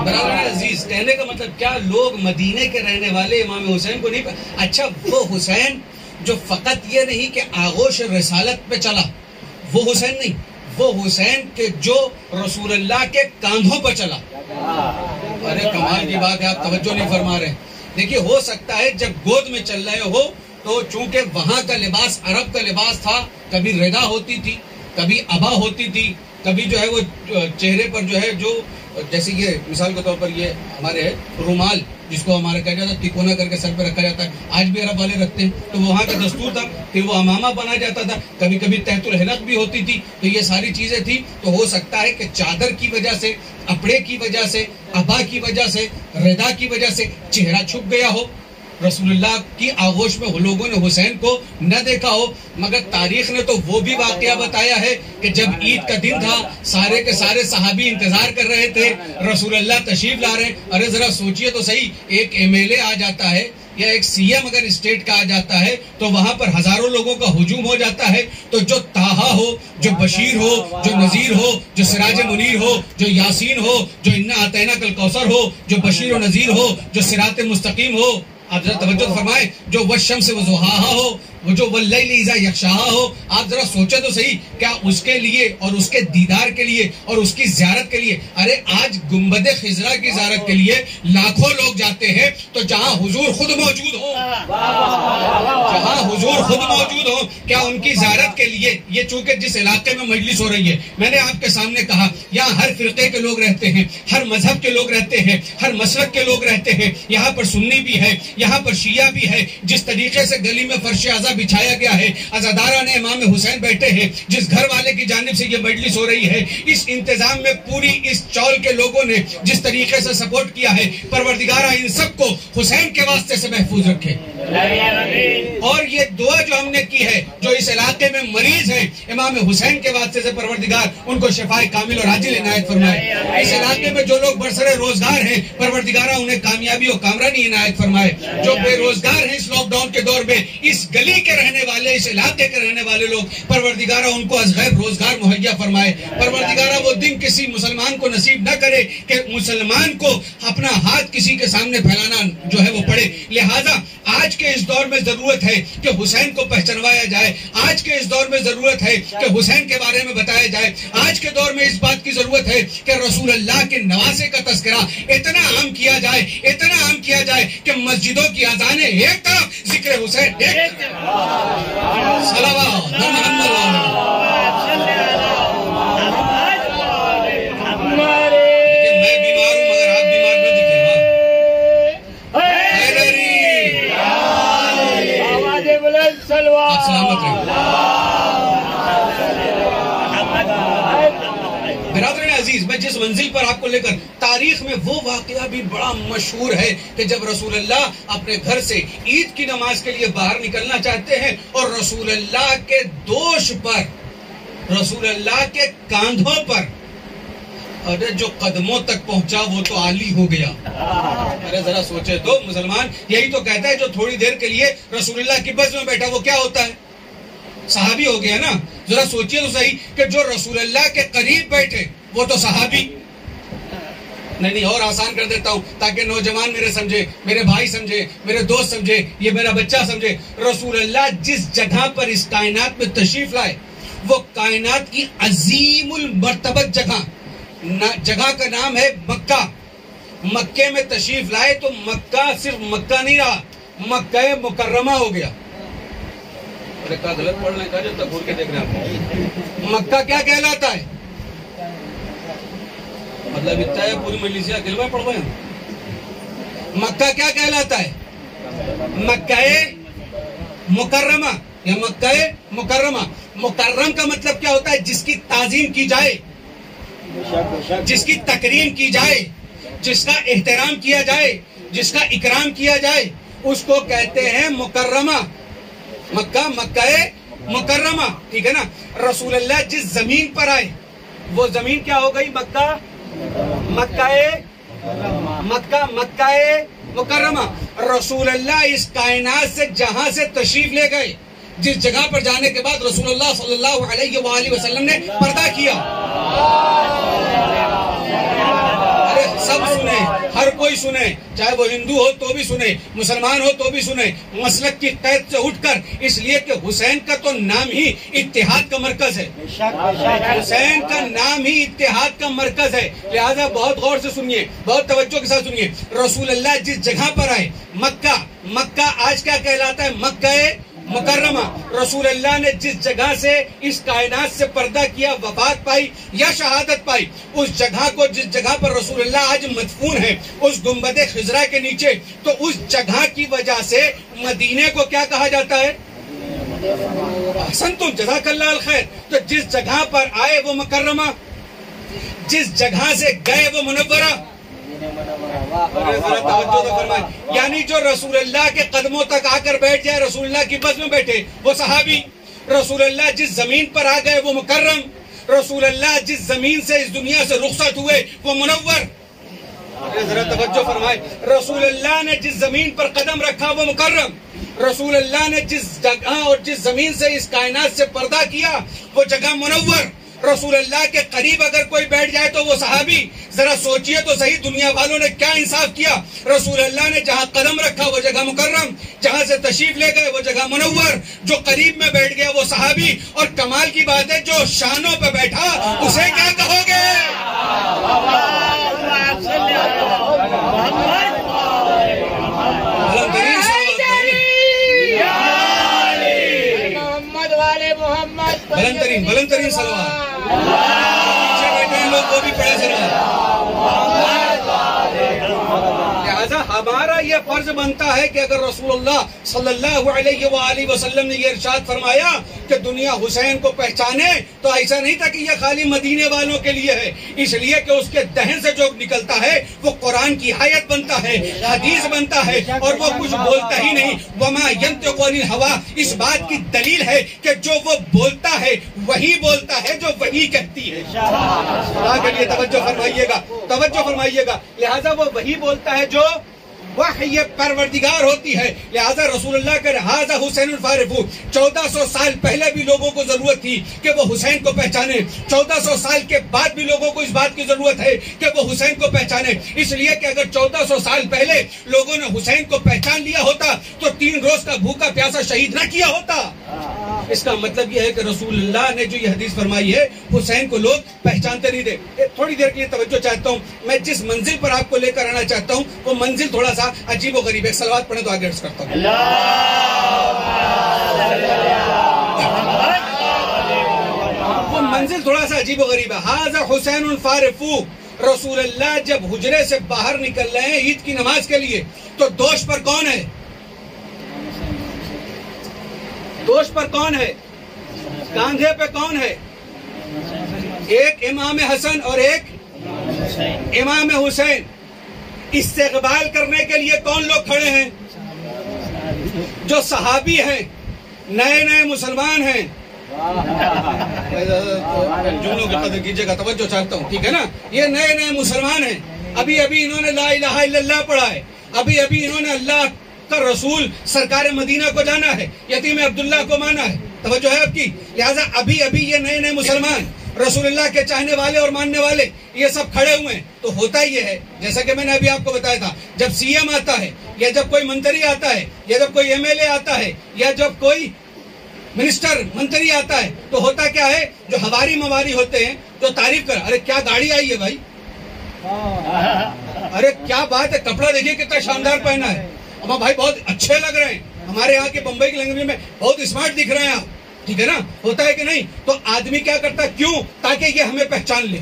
برادران عزیز، کہنے کا مطلب کیا لوگ مدینے کے رہنے والے امام حسین کو نہیں اچھا وہ حسین جو فقط یہ نہیں کہ آغوش رسالت پہ چلا، وہ حسین نہیں، وہ حسین کے جو رسول اللہ کے کاندھوں پر چلا۔ ارے کمال کی بات ہے، آپ توجہ نہیں فرما رہے۔ دیکھیے ہو سکتا ہے جب گود میں چل رہے ہو تو چونکہ وہاں کا لباس عرب کا لباس تھا، کبھی ردا ہوتی تھی، کبھی ابا ہوتی تھی، کبھی جو ہے وہ چہرے پر جو ہے جو جیسے یہ مثال کے طور پر یہ ہمارے رومال جس کو ہمارا کہا جاتا ہے تکونا کر کے سر پہ رکھا جاتا ہے، آج بھی عرب والے رکھتے ہیں، تو وہاں کا دستور تھا، پھر وہ امامہ بنا جاتا تھا، کبھی کبھی تحت الحلق بھی ہوتی تھی، تو یہ ساری چیزیں تھی۔ تو ہو سکتا ہے کہ چادر کی وجہ سے، اپڑے کی وجہ سے، ابا کی وجہ سے، ردا کی وجہ سے چہرہ چھپ گیا ہو، رسول اللہ کی آغوش میں لوگوں نے حسین کو نہ دیکھا ہو، مگر تاریخ نے تو وہ بھی واقعہ بتایا ہے کہ جب عید کا دن تھا سارے کے سارے صحابی انتظار کر رہے تھے، رسول اللہ تشریف لا رہے ہیں۔ ارے ذرا سوچئے تو صحیح، ایک ایم ایل اے آ جاتا ہے یا ایک سی ایم اگر اسٹیٹ کا آ جاتا ہے تو وہاں پر ہزاروں لوگوں کا ہجوم ہو جاتا ہے، تو جو طٰہٰ ہو، جو بشیر ہو، جو نذیر ہو، جو سراج منیر ہو، جو یاسین ہو، جو انا اعطیناک الکوثر ہو، جو بشیر و نذیر ہو، جو صراط مستقیم ہو، آپ ذرا توجہ فرمائیں، جو والشمس وضحاہا ہو، وہ جو واللیل اذا یغشاہا ہو، آپ ذرا سوچے تو صحیح، کیا اس کے لیے اور اس کے دیدار کے لیے اور اس کی زیارت کے لیے، ارے آج گنبد خضرا کی زیارت کے لیے لاکھوں لوگ جاتے ہیں، تو جہاں حضور خود موجود ہو، جہاں حضور خود موجود ہو، کیا ان کی زیارت کے لیے، یہ چونکہ جس علاقے میں مجلس ہو رہی ہے، میں نے آپ کے سامنے کہا یہاں ہر فرقے کے لوگ رہتے ہیں، ہر مذہب کے لوگ رہتے ہیں، ہر مسلک کے لوگ رہتے ہیں، یہاں پر سنی بھی ہے، یہاں پر شیعہ بھی ہے، جس طریقے سے گلی میں فرش عزا بچھایا گیا ہے، عزادارہ نے امام حسین بیٹھے ہیں، جس گھر والے کی جانب سے یہ مجلس ہو رہی ہے، اس انتظام میں پوری اس چول کے لوگوں نے جس طریقے سے سپورٹ کیا ہے، پروردگارہ ان سب کو حسین کے واسطے سے محفوظ رکھے۔ اور یہ دعا جو ہم نے کی ہے، جو اس علاقے میں مریض ہیں، امام حسین کے واسطے سے پروردگار ان کو شفائے کامل اور عاجل عنایت فرمائے۔ اس علاقے میں جو لوگ برسر روزگار ہیں، پروردگارہ انہیں کامیابی اور کامرانی عنایت فرمائے۔ جو بے روزگار ہیں اس لاک ڈاؤن کے دور میں، اس گلی کے رہنے والے، اس علاقے کے رہنے والے لوگ، پروردگارہ ان کو از غیب روزگار مہیا فرمائے۔ پروردگارہ وہ دن کسی مسلمان کو نصیب نہ کرے کہ مسلمان کو اپنا ہاتھ کسی کے سامنے پھیلانا جو ہے وہ پڑے۔ لہذا آج کے اس دور میں ضرورت ہے کہ حسین کو پہچانوایا جائے، آج کے اس دور میں ضرورت ہے کہ حسین کے بارے میں بتایا جائے، آج کے دور میں اس بات کی ضرورت ہے کہ رسول اللہ کے نواسے کا تذکرہ اتنا عام کیا جائے، اتنا عام کیا جائے کہ مسجدوں کی اذانیں ایک طرف، ذکر حسین ایک طرف۔ صلوات محمد میں بیمار ہوں مگر آپ بیمار نہ دکھے۔ آپ سلامت رہیں۔ برادران عزیز، میں جس منزل پر آپ کو لے کر، تاریخ میں وہ واقعہ بھی بڑا مشہور ہے کہ جب رسول اللہ اپنے گھر سے عید کی نماز کے لیے باہر نکلنا چاہتے ہیں اور رسول اللہ کے دوش پر، رسول اللہ کے کاندھوں پر، ارے جو قدموں تک پہنچا وہ تو عالی ہو گیا۔ ارے ذرا سوچے تو، مسلمان یہی تو کہتا ہے جو تھوڑی دیر کے لیے رسول اللہ کی بس میں بیٹھا وہ کیا ہوتا ہے؟ صحابی ہو گیا نا۔ ذرا سوچئے تو صحیح کہ جو رسول اللہ کے قریب بیٹھے وہ تو صحابی۔ نہیں اور آسان کر دیتا ہوں تاکہ نوجوان میرے سمجھے، میرے بھائی سمجھے، میرے دوست سمجھے، یہ میرا بچہ سمجھے۔ رسول اللہ جس جگہ پر اس کائنات میں تشریف لائے وہ کائنات کی عظیم المرتبت جگہ کا نام ہے مکہ۔ مکے میں تشریف لائے تو مکہ صرف مکہ نہیں رہا، مکہ مکرمہ ہو گیا۔ غلط پڑھنے کا جب تک گھور کے دیکھ رہے ہیں۔ مکہ کیا کہلاتا ہے؟ مطلب اتنا ہے پوری مجلس سے اکیلے پڑھ رہے ہیں۔ مکہ کیا کہلاتا ہے؟ مکہ مکرمہ یا مکہ مکرمہ۔ مکرم کا مطلب کیا ہوتا ہے؟ جس کی تعظیم کی جائے، جس کی تکریم کی جائے، جس کا احترام کیا جائے، جس کا اکرام کیا جائے، اس کو کہتے ہیں مکرمہ۔ مکہ مکرمہ، ٹھیک ہے نا۔ رسول اللہ جس زمین پر آئے وہ زمین کیا ہو گئی؟ مکہ مکرمہ۔ رسول اللہ اس کائنات سے جہاں سے تشریف لے گئے، جس جگہ پر جانے کے بعد رسول اللہ صلی اللہ علیہ وآلہ وسلم نے پردہ کیا۔ ارے سب سنیں، ہر کوئی سنے، چاہے وہ ہندو ہو تو بھی سنے، مسلمان ہو تو بھی سنے، مسلک کی قید سے اٹھ کر، اس لیے کہ حسین کا تو نام ہی اتحاد کا مرکز ہے۔ حسین کا نام ہی اتحاد کا مرکز ہے، لہذا بہت غور سے سنیے، بہت توجہ کے ساتھ سنیے۔ رسول اللہ جس جگہ پر آئے، مکہ آج کیا کہلاتا ہے؟ مکہ مکرمہ۔ رسول اللہ نے جس جگہ سے اس کائنات سے پردہ کیا، وفات پائی یا شہادت پائی، اس جگہ کو، جس جگہ پر رسول اللہ آج مدفون ہے، اس گنبد خضرا کے نیچے، تو اس جگہ کی وجہ سے مدینے کو کیا کہا جاتا ہے؟ احسنتم، جزاک اللہ الخیر۔ تو جس جگہ پر آئے وہ مکرمہ، جس جگہ سے گئے وہ منورہ۔ یعنی جو رسول اللہ کے قدموں تک آ کر بیٹھ جائے، رسول اللہ کی بس میں بیٹھے، وہ صحابی۔ رسول اللہ جس زمین پر آ گئے وہ مکرم۔ رسول اللہ جس زمین سے اس دنیا سے رخصت ہوئے وہ منور۔ ذرا توجہ فرمائے، رسول اللہ نے جس زمین پر قدم رکھا وہ مکرم۔ رسول اللہ نے جس جگہ اور جس زمین سے اس کائنات سے پردہ کیا وہ جگہ منور۔ رسول اللہ کے قریب اگر کوئی بیٹھ جائے تو وہ صحابی۔ ذرا سوچئے تو صحیح، دنیا والوں نے کیا انصاف کیا؟ رسول اللہ نے جہاں قدم رکھا وہ جگہ مکرم، جہاں سے تشریف لے گئے وہ جگہ منور، جو قریب میں بیٹھ گیا وہ صحابی۔ اور کمال کی بات ہے، جو شانوں پہ بیٹھا اسے کیا کہو گے؟ بلند ترین صلوات۔ پیچھے بیٹھے ہیں لوگ وہ بھی پڑھے لہذا ہمارا یہ فرض بنتا ہے کہ اگر رسول اللہ صلی اللہ علیہ وآلہ وسلم نے یہ ارشاد فرمایا کہ دنیا حسین کو پہچانے، تو ایسا نہیں تھا کہ یہ خالی مدینے والوں کے لیے ہے، اس لیے کہ اس کے دہن سے جو نکلتا ہے وہ قرآن کی آیت بنتا ہے، حدیث بنتا ہے، اور وہ کچھ بولتا ہی نہیں۔ وما ينطق عن الهوى، اس بات کی دلیل ہے کہ جو وہ بولتا ہے وہی بولتا ہے جو وہی کہتی ہے۔ خدا کے لیے توجہ فرمائیے گا، توجہ فرمائیے گا۔ لہٰذا وہ وہی بولتا ہے جو وحی پروردگار ہوتی ہے، لہذا رسول اللہ کا ھذا حسین فارفو 1400 سال پہلے بھی لوگوں کو ضرورت تھی کہ وہ حسین کو پہچانے، 1400 سال کے بعد بھی لوگوں کو اس بات کی ضرورت ہے کہ وہ حسین کو پہچانے، اس لیے کہ اگر 1400 سال پہلے لوگوں نے حسین کو پہچان لیا ہوتا تو 3 روز کا بھوکا پیاسا شہید نہ کیا ہوتا۔ اس کا مطلب یہ ہے کہ رسول اللہ نے جو یہ حدیث فرمائی ہے حسین کو لوگ پہچانتے نہیں تھے۔ تھوڑی دیر کے لیے توجہ چاہتا ہوں، میں جس منزل پر آپ کو لے کر آنا چاہتا ہوں وہ منزل تھوڑا سا عجیب و غریب ہے، صلوات پڑھیں تو آگے عرض کرتا ہوں۔ وہ منزل تھوڑا سا عجیب و غریب ہے۔ ھذا حسین فارفو، رسول اللہ جب حجرے سے باہر نکل رہے ہیں عید کی نماز کے لیے تو دوش پر کون ہے؟ دوش پر کون ہے؟ کاندھے پہ کون ہے؟ ایک امام حسن اور ایک امام حسین۔ استقبال کرنے کے لیے کون لوگ کھڑے ہیں؟ جو صحابی ہیں، نئے نئے مسلمان ہیں۔ جملوں کی قدر کیجئے گا، توجہ چاہتا ہوں، ٹھیک ہے نا؟ یہ نئے نئے مسلمان ہیں، ابھی انہوں نے لا الہ الا اللہ پڑھا ہے، ابھی انہوں نے اللہ کا رسول سرکار مدینہ کو جانا ہے، یتیم عبداللہ کو مانا ہے، توجہ ہے آپ کی؟ لہٰذا ابھی یہ نئے نئے مسلمان، رسول اللہ کے چاہنے والے اور ماننے والے، یہ سب کھڑے ہوئے ہیں۔ تو ہوتا یہ ہے جیسا کہ میں نے ابھی آپ کو بتایا تھا، جب سی ایم آتا ہے یا جب کوئی منتری آتا ہے یا جب کوئی ایم ایل اے آتا ہے یا جب کوئی منسٹر منتری آتا ہے تو ہوتا کیا ہے، جو ہواری مواری ہوتے ہیں جو تعریف کر، ارے کیا گاڑی آئی ہے بھائی، ارے کیا بات ہے، کپڑا دیکھیے کتنا شاندار پہنا ہے، ہم بھائی بہت اچھے لگ رہے ہیں، ہمارے یہاں کے بمبئی کی لینگویج میں بہت اسمارٹ دکھ رہے ہیں آپ، ٹھیک ہے نا؟ ہوتا ہے کہ نہیں؟ تو آدمی کیا کرتا ہے، کیوں؟ تاکہ یہ ہمیں پہچان لے۔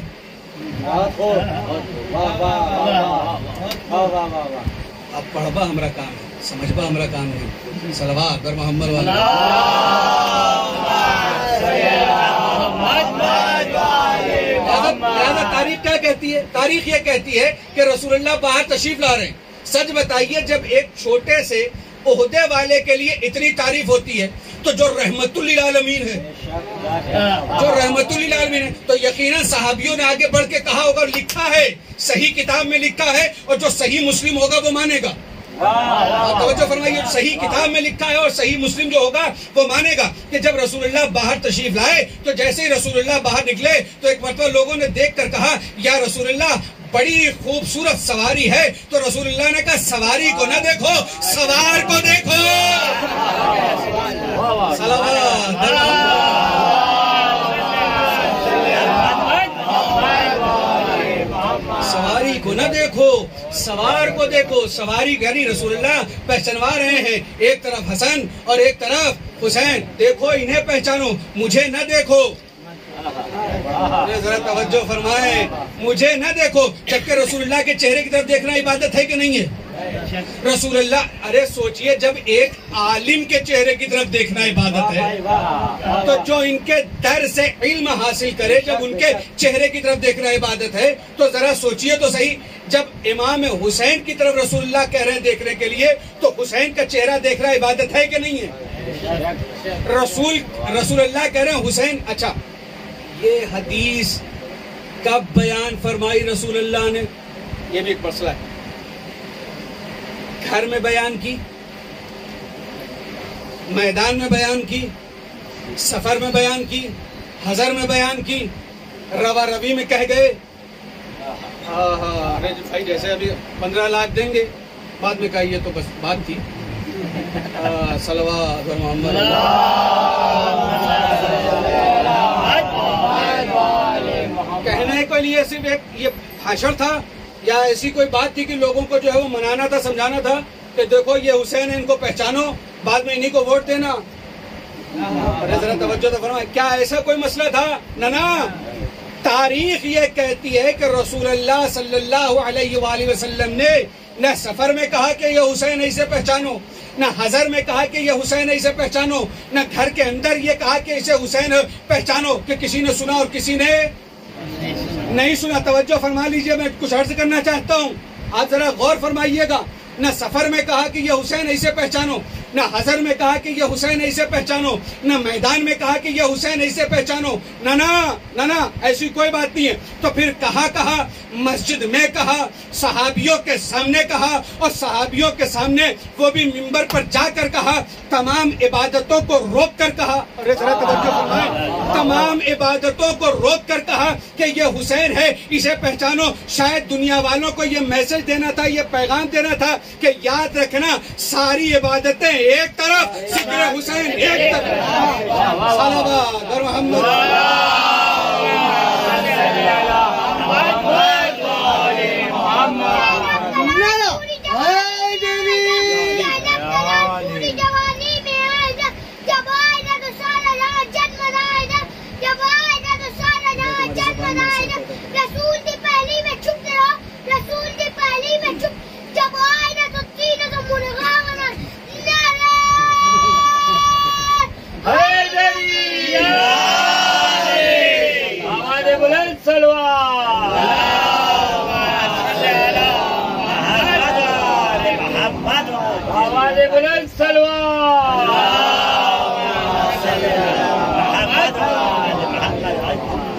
اب پڑھبا ہمارا کام ہے، سمجھبا ہمارا کام ہے، صلوات بر محمد والا۔ تاریخ کیا کہتی ہے؟ تاریخ یہ کہتی ہے کہ رسول اللہ باہر تشریف لا رہے ہیں۔ سچ بتائیے، جب ایک چھوٹے سے عہدے والے کے لیے اتنی تعریف ہوتی ہے تو جو رحمت للعالمین ہے، جو رحمت للعالمین ہے، تو یقیناً صحابیوں نے آگے بڑھ کے کہا ہوگا، لکھا ہے صحیح کتاب میں لکھا ہے، اور جو صحیح مسلم ہوگا وہ مانے گا۔ توجہ فرمائیے، صحیح کتاب میں لکھا ہے اور صحیح مسلم جو ہوگا وہ مانے گا کہ جب رسول اللہ باہر تشریف لائے تو جیسے ہی رسول اللہ باہر نکلے تو ایک مرتبہ لوگوں نے دیکھ کر کہا، یا رسول اللہ بڑی خوبصورت سواری ہے، تو رسول اللہ نے کہا، سواری کو نہ دیکھو، سوار کو دیکھو۔ سواری کو نہ دیکھو، سوار کو دیکھو۔ سواری یعنی رسول اللہ پہچانوا رہے ہیں، ایک طرف حسن اور ایک طرف حسین، دیکھو انہیں پہچانو، مجھے نہ دیکھو۔ ذرا توجہ فرمائیں، مجھے نہ دیکھو، جبکہ رسول اللہ کے چہرے کی طرف دیکھنا عبادت ہے کہ نہیں ہے؟ رسول اللہ، ارے سوچئے، جب ایک عالم کے چہرے کی طرف دیکھنا عبادت ہے تو جو ان کے در سے علم حاصل کرے، جب ان کے چہرے کی طرف دیکھنا عبادت ہے تو ذرا سوچئے تو صحیح، جب امام حسین کی طرف رسول اللہ کہہ رہے ہیں دیکھنے کے لیے تو حسین کا چہرہ دیکھنا عبادت ہے کہ نہیں ہے؟ رسول اللہ کہہ رہے ہیں حسین، اچھا یہ حدیث کب بیان فرمائی رسول اللہ نے؟ یہ بھی ایک مسئلہ ہے۔ گھر میں بیان کی، میدان میں بیان کی، سفر میں بیان کی، حضر میں بیان کی، روا روی میں کہہ گئے، ارے بھائی جیسے ابھی 15 لاکھ دیں گے، بعد میں کہیے تو بس بات تھی۔ صلوات محمد، کہنے کے لیے صرف ایک یہ بھاشن تھا یا ایسی کوئی بات تھی کہ لوگوں کو جو ہے وہ منانا تھا، سمجھانا تھا کہ دیکھو یہ حسین ہے، ان کو پہچانو، بعد میں انہی کو ووٹ دینا؟ ذرا توجہ تو فرمائیں، کیا ایسا کوئی مسئلہ تھا؟ نہ، تاریخ یہ کہتی ہے کہ رسول اللہ صلی اللہ علیہ وآلہ وسلم نے نہ سفر میں کہا کہ یہ حسین ہے اسے پہچانو، نہ حضر میں کہا کہ یہ حسین ہے اسے پہچانو، نہ گھر کے اندر یہ کہا کہ اسے حسین پہچانو، کہ کسی نے سنا اور کسی نے نہیں سنا۔ توجہ فرما لیجئے، میں کچھ عرض کرنا چاہتا ہوں، آپ ذرا غور فرمائیے گا، نہ سفر میں کہا کہ یہ حسین ہے اسے پہچانو، نہ حضر میں کہا کہ یہ حسین ایسے پہچانو، نہ میدان میں کہا کہ یہ حسین ایسے پہچانو، نہ ایسی کوئی بات نہیں ہے۔ تو پھر کہا مسجد میں کہا، صحابیوں کے سامنے کہا، اور صحابیوں کے سامنے وہ بھی منبر پر جا کر کہا، تمام عبادتوں کو روک کر کہا، تمام عبادتوں کو روک کر کہا کہ یہ حسین ہے، اسے پہچانو۔ شاید دنیا والوں کو یہ میسج دینا تھا، یہ پیغام دینا تھا کہ یاد رکھنا ساری عبادتیں ایک طرف، ذکر حسین ایک طرف۔ صلوات بر محمد۔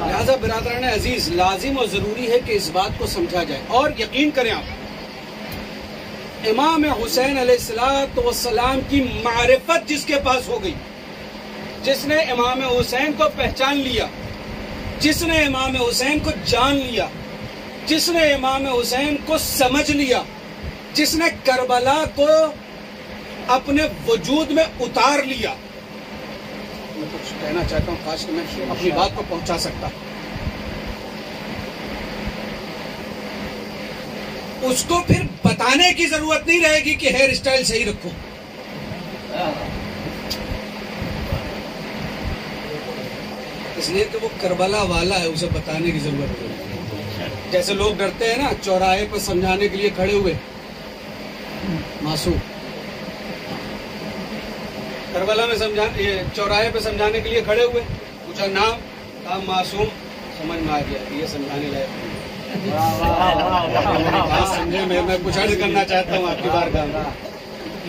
لہذا برادران عزیز، لازم اور ضروری ہے کہ اس بات کو سمجھا جائے، اور یقین کریں آپ، امام حسین علیہ السلام کی معرفت جس کے پاس ہو گئی، جس نے امام حسین کو پہچان لیا، جس نے امام حسین کو جان لیا، جس نے امام حسین کو سمجھ لیا، جس نے کربلا کو اپنے وجود میں اتار لیا، میں کچھ کہنا چاہتا ہوں، کاش کہ میں اپنی بات کو پہنچا سکتا، اس کو پھر بتانے کی ضرورت نہیں رہے گی کہ ہیئر اسٹائل صحیح رکھو۔ اس لیے کہ وہ کربلا والا ہے، اسے بتانے کی ضرورت نہیں۔ جیسے لوگ ڈرتے ہیں نا چوراہے پر سمجھانے کے لیے کھڑے ہوئے، معصوم کربلا میں چوراہے پہ سمجھانے کے لیے کھڑے ہوئے، پوچھا نام، کہا معصوم، سمجھ میں آ گیا یہ سمجھانے لائق سمجھے میں کچھ عرض کرنا چاہتا ہوں آپ کی بارگاہ میں،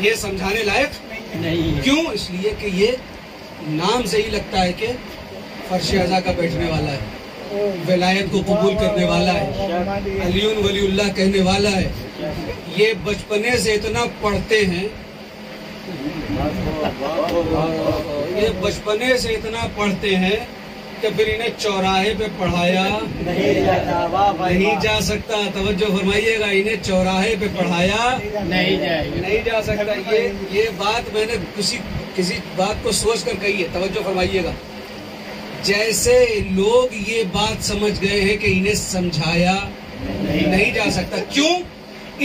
یہ سمجھانے لائق نہیں۔ کیوں؟ اس لیے کہ یہ نام سے ہی لگتا ہے کہ فرش اعضا کا بیٹھنے والا ہے، ولایت کو قبول کرنے والا ہے، علی ولی اللہ کہنے والا ہے۔ یہ بچپنے سے اتنا پڑھتے ہیں، یہ بچپنے سے اتنا پڑھتے ہیں کہ پھر انہیں چوراہے پہ پڑھایا نہیں جا سکتا۔ توجہ فرمائیے گا، انہیں چوراہے پہ پڑھایا نہیں جا سکتا۔ یہ بات میں نے کسی بات کو سوچ کر کہی ہے، توجہ فرمائیے گا۔ جیسے لوگ یہ بات سمجھ گئے ہیں کہ انہیں سمجھایا نہیں جا سکتا، کیوں؟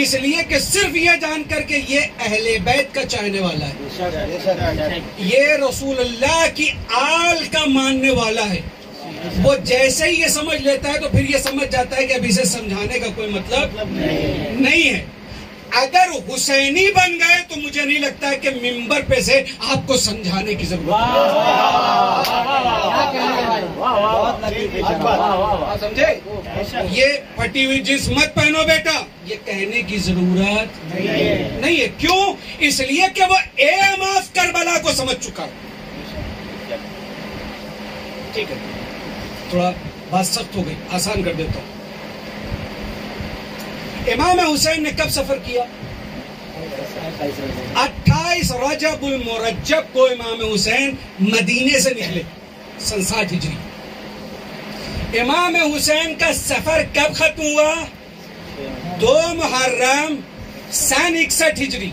اس لیے کہ صرف یہ جان کر کے یہ اہل بیت کا چاہنے والا ہے، یہ رسول اللہ کی آل کا ماننے والا ہے، وہ جیسے ہی یہ سمجھ لیتا ہے تو پھر یہ سمجھ جاتا ہے کہ اب اسے سمجھانے کا کوئی مطلب نہیں ہے۔ اگر حسینی بن گئے تو مجھے نہیں لگتا ہے کہ ممبر پہ سے آپ کو سمجھانے کی ضرورت ہے، سمجھے؟ یہ پھٹی ہوئی جنس مت پہنو بیٹا، یہ کہنے کی ضرورت نہیں ہے۔ کیوں؟ اس لیے کہ وہ ایم آف کربلا کو سمجھ چکا۔ ٹھیک ہے، تھوڑا بات سخت ہو گئی، آسان کر دیتا ہوں۔ امام حسین نے کب سفر کیا؟ 28 رجب المرجب کو امام حسین مدینے سے نکلے، سن 60 ہجری۔ امام حسین کا سفر کب ختم ہوا؟ 2 محرم سن 61 ہجری۔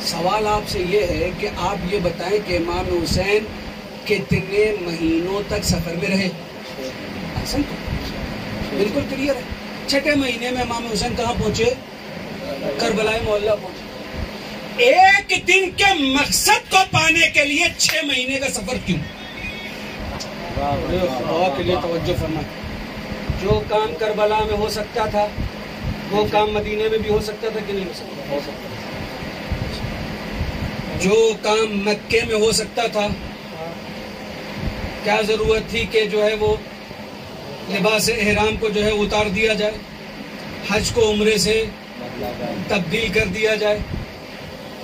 سوال آپ سے یہ ہے کہ آپ یہ بتائیں کہ امام حسین کتنے مہینوں تک سفر میں رہے؟ بالکل کلیئر ہے، 6 مہینے میں امام حسین کہاں پہنچے؟ کربلا معلیٰ پہنچے۔ ایک دن کے مقصد کو پانے کے لیے 6 مہینے کا سفر کیوں؟ کے لیے توجہ فرمائیں۔ جو کام کربلا میں ہو سکتا تھا وہ کام مدینے میں بھی ہو سکتا تھا کہ نہیں ہو سکتا؟ جو کام مکے میں ہو سکتا تھا، کیا ضرورت تھی کہ جو ہے وہ لباس احرام کو جو ہے اتار دیا جائے، حج کو عمرے سے تبدیل کر دیا جائے؟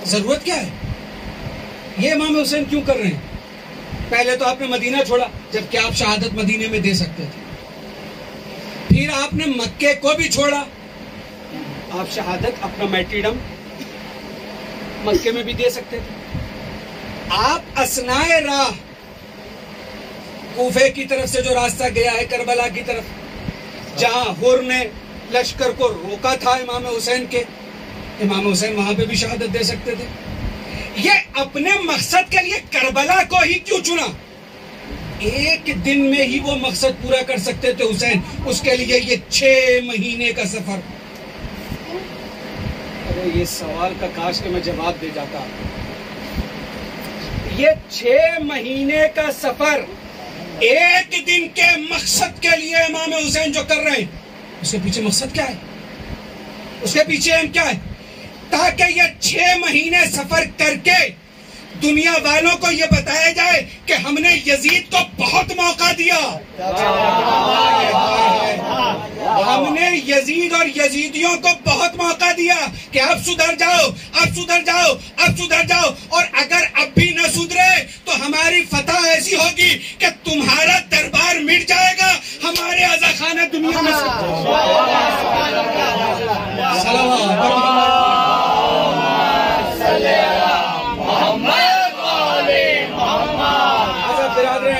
ضرورت کیا ہے؟ یہ امام حسین کیوں کر رہے ہیں؟ پہلے تو آپ نے مدینہ چھوڑا جبکہ آپ شہادت مدینے میں دے سکتے تھے، پھر آپ نے مکے کو بھی چھوڑا، آپ شہادت اپنا میٹریڈم مکے میں بھی دے سکتے تھے۔ آپ اثنائے راہ کوفے کی طرف سے جو راستہ گیا ہے کربلا کی طرف، جہاں حر نے لشکر کو روکا تھا امام حسین کے، امام حسین وہاں پہ بھی شہادت دے سکتے تھے۔ یہ اپنے مقصد کے لیے کربلا کو ہی کیوں چنا؟ ایک دن میں ہی وہ مقصد پورا کر سکتے تھے حسین، اس کے لیے یہ 6 مہینے کا سفر۔ ارے یہ سوال کا کاش کہ میں جواب دے جاتا۔ یہ 6 مہینے کا سفر ایک دن کے مقصد کے لیے امام حسین جو کر رہے ہیں، اس کے پیچھے مقصد کیا ہے؟ اس کے پیچھے ایم کیا ہے؟ تاکہ یہ 6 مہینے سفر کر کے دنیا والوں کو یہ بتایا جائے کہ ہم نے یزید کو بہت موقع دیا، ہم نے یزید اور یزیدیوں کو بہت موقع دیا کہ اب سدھر جاؤ، اب سدھر جاؤ، اب سدھر جاؤ، اور اگر اب بھی نہ سدھرے تو ہماری فتح ایسی ہوگی کہ تمہارا دربار مٹ جائے گا، ہمارے عزا خانہ دنیا میں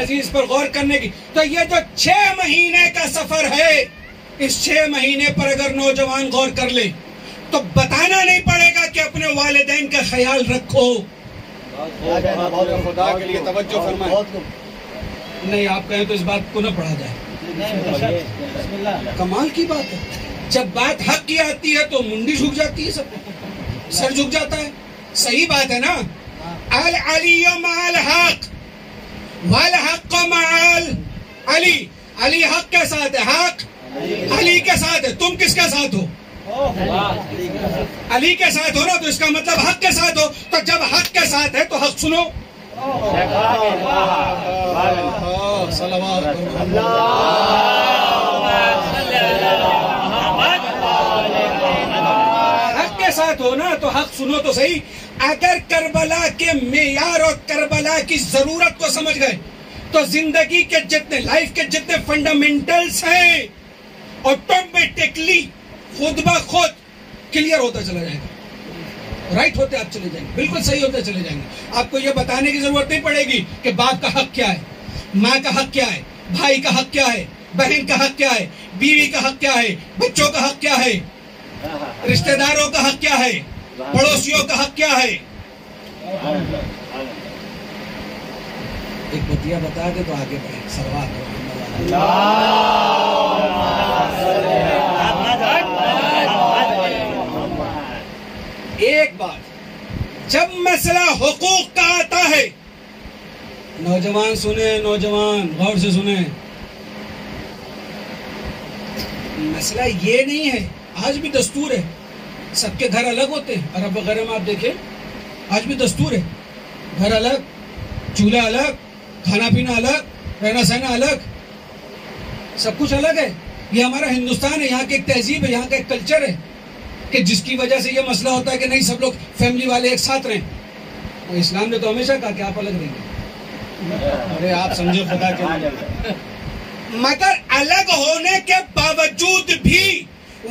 عزیز پر غور کرنے کی۔ تو یہ جو 6 مہینے کا سفر ہے، اس 6 مہینے پر اگر نوجوان غور کر لے تو بتانا نہیں پڑے گا کہ اپنے والدین کا خیال رکھو۔ خدا کے لیے توجہ فرمائیں۔ نہیں آپ کہیں تو اس بات کو نہ پڑھا جائے، کمال کی بات ہے۔ جب بات حق کی آتی ہے تو منڈی جھک جاتی ہے، سب سر جھک جاتا ہے۔ صحیح بات ہے نا؟ العلی مع الحق والحق مع علی، علی حق کے ساتھ ہے، حق علی کے ساتھ ہے۔ تم کس کے ساتھ ہو؟ علی کے ساتھ ہو نا، تو اس کا مطلب حق کے ساتھ ہو۔ تو جب حق کے ساتھ ہے تو حق سنو۔ حق کے ساتھ ہو نا تو حق سنو تو صحیح۔ اگر کربلا کے معیار اور کربلا کی ضرورت کو سمجھ گئے تو زندگی کے جتنے، لائف کے جتنے فنڈامنٹلز ہیں آٹومیٹکلی خود بخود کلیئر ہوتا چلا جائے گا، رائٹ ہوتے آپ چلے جائیں گے، بالکل صحیح ہوتے چلے جائیں گے۔ آپ کو یہ بتانے کی ضرورت نہیں پڑے گی کہ باپ کا حق کیا ہے، ماں کا حق کیا ہے، بھائی کا حق کیا ہے، بہن کا حق کیا ہے، بیوی کا حق کیا ہے، بچوں کا حق کیا ہے، رشتہ داروں کا حق کیا ہے، پڑوسیوں کا حق کیا ہے۔ ایک بتیا بتا کے تو آگے بڑھے، سلوات ایک بات، جب مسئلہ حقوق کا آتا ہے، نوجوان سنیں، نوجوان غور سے سنیں، مسئلہ یہ نہیں ہے، آج بھی دستور ہے، سب کے گھر الگ ہوتے ہیں، عرب وغیرہ میں آپ دیکھیں آج بھی دستور ہے، گھر الگ، چولہا الگ، کھانا پینا الگ، رہنا سہنا الگ، سب کچھ الگ ہے۔ یہ ہمارا ہندوستان ہے، یہاں کی ایک تہذیب ہے، یہاں کا ایک کلچر ہے کہ جس کی وجہ سے یہ مسئلہ ہوتا ہے کہ نہیں سب لوگ فیملی والے ایک ساتھ رہیں۔ اور اسلام نے تو ہمیشہ کہا کہ آپ الگ رہیں گے۔ ارے آپ سمجھو خدا کے لیے، مگر الگ ہونے کے باوجود بھی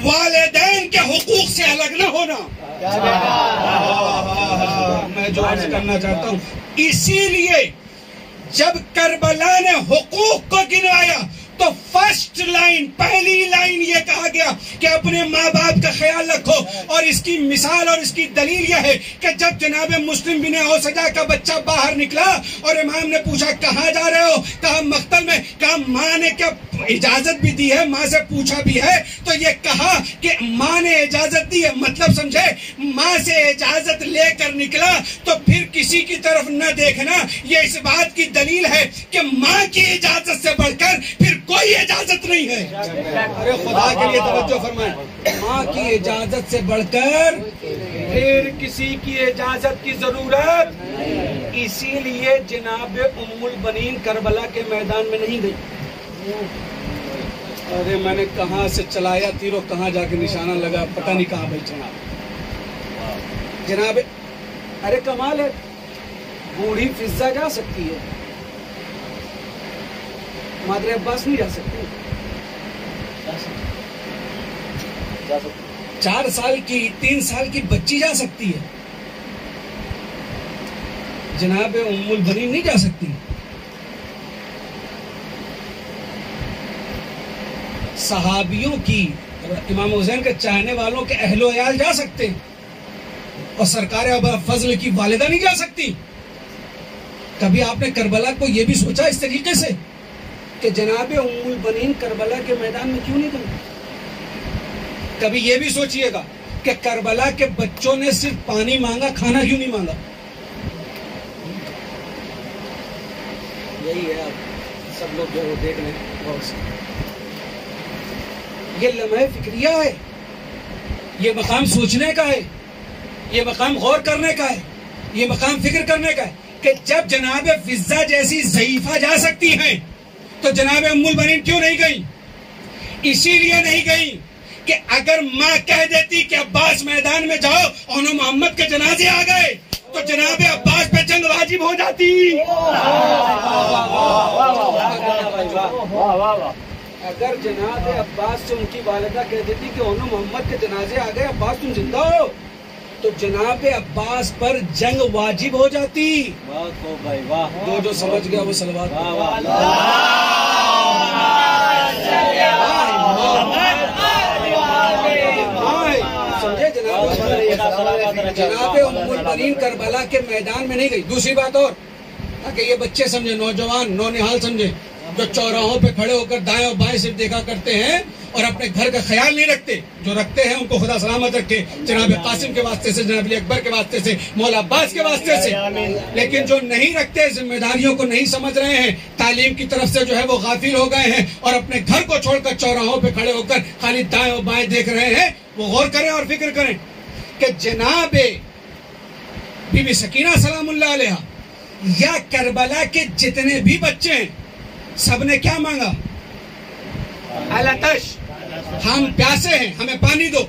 والدین کے حقوق سے الگ نہ ہونا۔ میں جو عرض کرنا چاہتا ہوں، اسی لیے جب کربلا نے حقوق کو گنوایا تو فرسٹ لائن، پہلی لائن یہ کہا گیا کہ اپنے ماں باپ کا خیال رکھو۔ اور اس کی مثال اور اس کی دلیل یہ ہے کہ جب جناب مسلم بن اوسجا کا بچہ باہر نکلا اور امام نے پوچھا کہاں جا رہے ہو، کہا مقتل میں، کہا ماں نے کیا اجازت بھی دی ہے، ماں سے پوچھا بھی ہے، تو یہ کہا کہ ماں نے اجازت دی ہے، مطلب سمجھے، ماں سے اجازت لے کر نکلا تو پھر کسی کی طرف نہ دیکھنا۔ یہ اس بات کی دلیل ہے کہ ماں کی اجازت سے بڑھ کر پھر کوئی اجازت نہیں ہے۔ ارے خدا کے لیے توجہ فرمائیں، ماں کی اجازت سے بڑھ کر پھر کسی کی اجازت کی ضرورت۔ اسی لیے جناب ام البنین کربلا کے میدان میں نہیں گئی، ارے میں نے کہاں سے چلایا تیروں کہاں جا کے نشانہ لگا پتہ نہیں کہاں بھائی جناب ارے کمال ہے بوڑھی فضا جا سکتی ہے مادر عباس نہیں جا سکتی 4 سال کی 3 سال کی بچی جا سکتی ہے جناب ام البنین نہیں جا سکتی صحابیوں کی امام حسین کے چاہنے والوں کے اہل و عیال جا سکتے اور سرکار ابا فضل کی والدہ نہیں جا سکتی کبھی آپ نے کربلا کو یہ بھی سوچا اس طریقے سے کہ جناب ام البنین کربلا کے میدان میں کیوں نہیں گئی کبھی یہ بھی سوچئے گا کہ کربلا کے بچوں نے صرف پانی مانگا کھانا کیوں نہیں مانگا یہی ہے اب سب لوگ جو ہے وہ دیکھ لیں غور سے یہ لمحہ فکریہ ہے یہ مقام سوچنے کا ہے یہ مقام غور کرنے کا ہے یہ مقام فکر کرنے کا ہے کہ جب جناب فضہ جیسی ضعیفہ جا سکتی ہیں تو جناب ام البنین کیوں نہیں گئی اسی لیے نہیں گئی کہ اگر ماں کہہ دیتی کہ عباس میدان میں جاؤ اور محمد کے جنازے آ گئے تو جناب عباس پہ جنگ واجب ہو جاتی اگر جناب عباس سے ان کی والدہ کہہ دیتی کہ انہوں محمد کے جنازے آ گئے عباس تم زندہ ہو تو جناب عباس پر جنگ واجب ہو جاتی جو سمجھ گیا وہ صلوات سمجھے جناب ام البنین کربلا کے میدان میں نہیں گئی دوسری بات اور تاکہ یہ بچے سمجھے نوجوان نونہال سمجھے جو چوراہوں پہ کھڑے ہو کر دائیں اور بائیں صرف دیکھا کرتے ہیں اور اپنے گھر کا خیال نہیں رکھتے جو رکھتے ہیں ان کو خدا سلامت رکھے جناب قاسم کے واسطے سے جناب علی اکبر کے واسطے سے مولا عباس کے واسطے سے لیکن جو نہیں رکھتے ذمہ داریوں کو نہیں سمجھ رہے ہیں تعلیم کی طرف سے جو ہے وہ غافل ہو گئے ہیں اور اپنے گھر کو چھوڑ کر چوراہوں پہ کھڑے ہو کر خالی دائیں اور بائیں دیکھ رہے ہیں وہ غور کریں اور فکر کریں کہ جناب بی بی سکینہ سلام اللہ علیہ یا کربلا کے جتنے بھی بچے ہیں سب نے کیا مانگا الاتش ہم پیاسے ہیں ہمیں پانی دو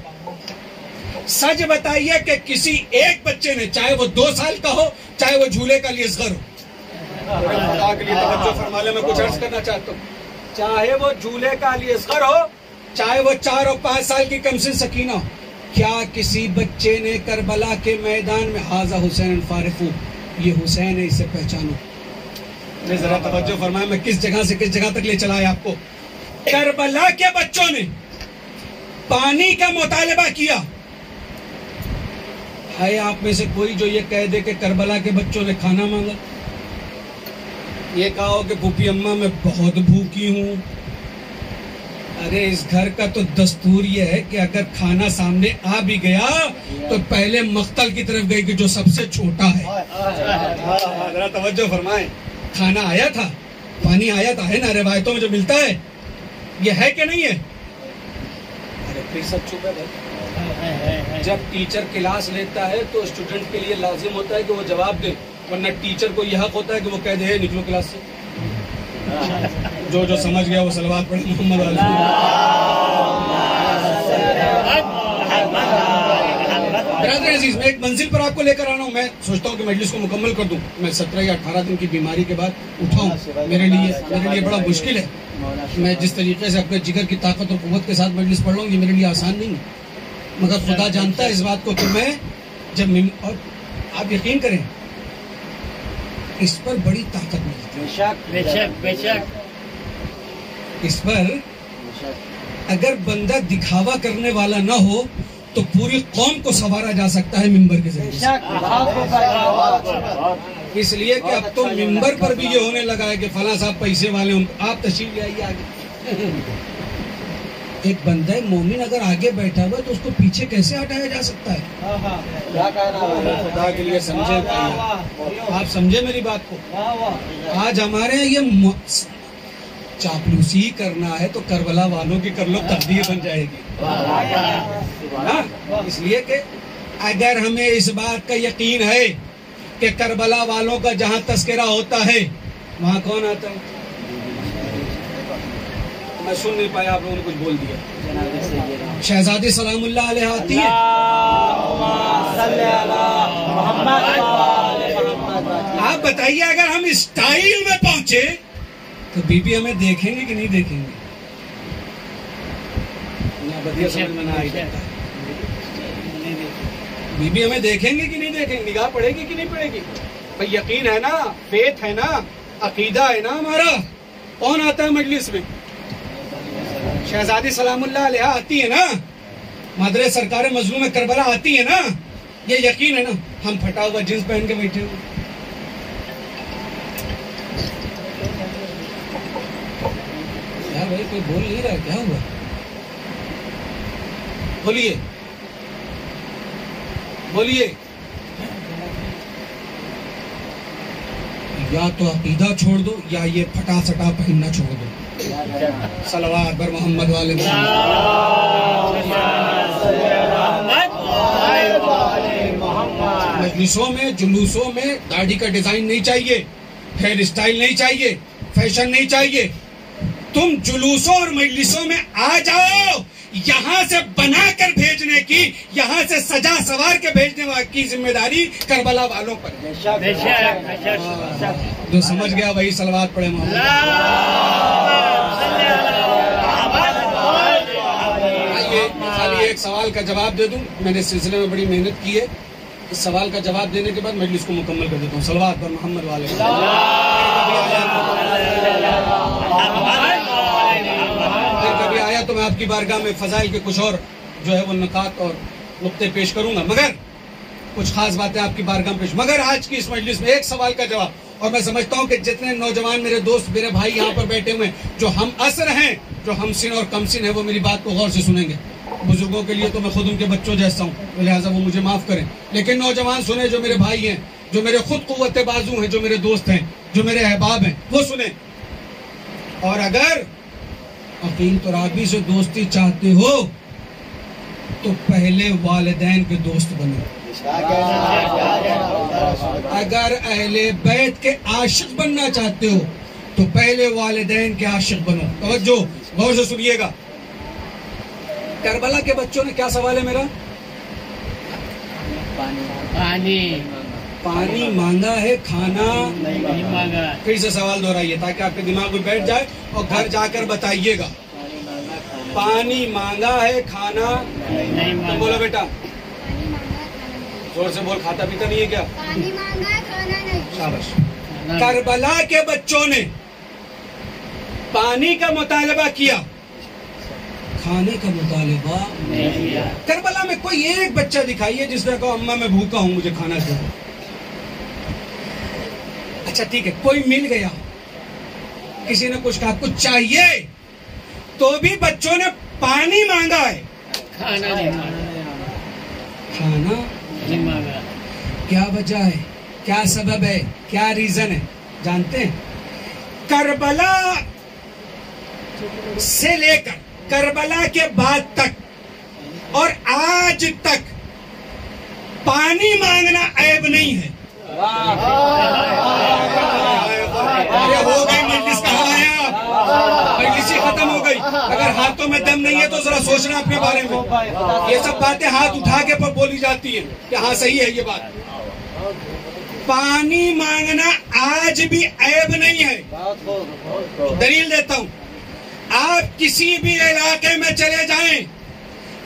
سچ بتائیے کہ کسی ایک بچے نے چاہے وہ 2 سال کا ہو چاہے وہ جھولے کا لیے اصغر ہو خدا کے لیے توجہ فرما لیں میں کچھ عرض کرنا چاہتا ہوں چاہے وہ جھولے کا لیے اصغر ہو چاہے وہ 4 اور 5 سال کی کمسن سکینہ ہو کیا کسی بچے نے کربلا کے میدان میں حاضہ حسین فارفو یہ حسین ہے اسے پہچانو ذرا توجہ فرمائے میں کس جگہ سے کس جگہ تک لے چلا ہے آپ کو کربلا کے بچوں نے پانی کا مطالبہ کیا ہے آپ میں سے کوئی جو یہ کہہ دے کہ کربلا کے بچوں نے کھانا مانگا یہ کہا ہو کہ پھوپھی اماں میں بہت بھوکی ہوں ارے اس گھر کا تو دستور یہ ہے کہ اگر کھانا سامنے آ بھی گیا تو پہلے مقتل کی طرف گئی کہ جو سب سے چھوٹا ہے ذرا توجہ فرمائیں کھانا آیا تھا پانی آیا تھا ہے نا روایتوں میں جو ملتا ہے یہ ہے کہ نہیں ہے ارے پھر سب چھپے بھائی جب ٹیچر کلاس لیتا ہے تو اسٹوڈنٹ کے لیے لازم ہوتا ہے کہ وہ جواب دے ورنہ ٹیچر کو یہ حق ہوتا ہے کہ وہ کہہ دے نکلو کلاس سے جو سمجھ گیا وہ صلوات پڑھے محمد برادر عزیز میں ایک منزل پر آپ کو لے کر آنا ہوں میں سوچتا ہوں کہ مجلس کو مکمل کر دوں میں 17 یا 18 دن کی بیماری کے بعد اٹھاؤں میرے لیے بڑا مشکل ہے میں جس طریقے سے اپنے جگر کی طاقت اور قوت کے ساتھ مجلس پڑھ رہا ہوں یہ میرے لیے آسان نہیں ہے مگر خدا جانتا ہے اس بات کو کہ میں جب اور آپ یقین کریں اس پر بڑی طاقت ملتی ہے اس پر اگر بندہ دکھاوا کرنے والا نہ ہو تو پوری قوم کو سنوارا جا سکتا ہے ممبر کے ذریعے اس لیے کہ اب تو ممبر پر بھی یہ ہونے لگا ہے کہ فلاں صاحب پیسے والے ہوں آپ تشریف لے آئیے آگے ایک بندہ مومن اگر آگے بیٹھا ہوا تو اس کو پیچھے کیسے ہٹایا جا سکتا ہے خدا کے لیے سمجھے آپ سمجھے میری بات کو آج ہمارے یہ چاپلوسی کرنا ہے تو کربلا والوں کی کر لو تقدیر بن جائے گی اس لیے کہ اگر ہمیں اس بات کا یقین ہے کہ کربلا والوں کا جہاں تذکرہ ہوتا ہے وہاں کون آتا ہے میں سن نہیں پایا، آپ لوگوں نے کچھ بول دیا. شہزادی سلام اللہ علیہ آتی ہے. آپ بتائیے اگر ہم اسٹائل میں پہنچے تو بی بی ہمیں دیکھیں گے کہ نہیں دیکھیں گے؟ بی بی ہمیں دیکھیں گے کہ نہیں دیکھیں گے؟ نگاہ پڑے گی کہ نہیں پڑے گی؟ بھائی یقین ہے نا، فیتھ ہے نا، عقیدہ ہے نا ہمارا. کون آتا ہے مجلس میں؟ شہزادی سلام اللہ علیہ آتی ہے نا، مادر سرکار مظلوم کربلا آتی ہے نا، یہ یقین ہے نا. ہم پھٹا ہوا جنس پہن کے بیٹھے ہوئے. کیا بھائی کوئی بول نہیں رہا؟ کیا ہوا؟ بولیے بولیے. یا تو عقیدہ چھوڑ دو یا یہ پھٹا سٹا پہننا چھوڑ دو. صلوات بر محمد والے مجلسوں میں جلوسوں میں داڑھی کا ڈیزائن نہیں چاہیے، ہیئر اسٹائل نہیں چاہیے، فیشن نہیں چاہیے. تم جلوسوں اور مجلسوں میں آ جاؤ، یہاں سے بنا کر بھیجنے کی، یہاں سے سجا سوار کے بھیجنے کی ذمہ داری کربلا والوں پر. جو سمجھ گیا وہی صلوات پڑھے محمد. خالی ایک سوال کا جواب دے دوں، میں نے اس سلسلے میں بڑی محنت کی ہے. اس سوال کا جواب دینے کے بعد مجلس کو مکمل کر دیتا ہوں. صلوات پر محمد والے. کبھی آیا تو میں آپ کی بارگاہ میں فضائل کے کچھ اور جو ہے وہ نکات اور نقطے پیش کروں گا، مگر کچھ خاص باتیں آپ کی بارگاہ میں پیش. مگر آج کی اس مجلس میں ایک سوال کا جواب، اور میں سمجھتا ہوں کہ جتنے نوجوان میرے دوست میرے بھائی یہاں پر بیٹھے ہوئے ہیں، جو ہم عصر ہیں، جو ہم سن اور کم سن ہیں، وہ میری بات کو غور سے سنیں گے. بزرگوں کے لیے تو میں خود ان کے بچوں جیسا ہوں، لہٰذا وہ مجھے معاف کریں. لیکن نوجوان سنیں، جو میرے بھائی ہیں، جو میرے خود قوت بازو ہیں، جو میرے دوست ہیں، جو میرے احباب ہیں، وہ سنیں. اور اگر عقیل ترابی سے دوستی چاہتے ہو تو پہلے والدین کے دوست بنو. اگر اہل بیت کے عاشق بننا چاہتے ہو تو پہلے والدین کے عاشق بنو. توجہ غور سے سنیے گا. کربلا کے بچوں نے کیا سوال ہے میرا؟ پانی مانگا ہے، کھانا نہیں مانگا. پھر سے سوال دہرائیے تاکہ آپ کے دماغ میں بیٹھ جائے اور گھر جا کر بتائیے گا. پانی مانگا ہے، کھانا نہیں مانگا. بولو بیٹا، زور سے بول. کھاتا پیتا نہیں ہے کیا؟ پانی مانگا ہے، کھانا نہیں. شاباش. کربلا کے بچوں نے پانی کا مطالبہ کیا، کھانے کا مطالبہ نہیں کیا. کربلا میں کوئی ایک بچہ دکھائیے جس نے کہا اماں میں بھوکا ہوں، مجھے کھانا دو. اچھا ٹھیک ہے، کوئی مل گیا، کسی نے کچھ کہا کچھ چاہیے، تو بھی بچوں نے پانی مانگا ہے، کھانا نہیں مانگا. کیا وجہ ہے؟ کیا سبب ہے؟ کیا ریزن ہے؟ جانتے ہیں؟ کربلا سے لے کر کربلا کے بعد تک اور آج تک پانی مانگنا عیب نہیں ہے. ہو گئی مجلس، کہاں آیا؟ مجلس ہی ختم ہو گئی. اگر ہاتھوں میں دم نہیں ہے تو ذرا سوچنا اپنے بارے میں. یہ سب باتیں ہاتھ اٹھا کے بولی جاتی ہیں کہ ہاں صحیح ہے یہ بات. پانی مانگنا آج بھی عیب نہیں ہے. دلیل دیتا ہوں. آپ کسی بھی علاقے میں چلے جائیں،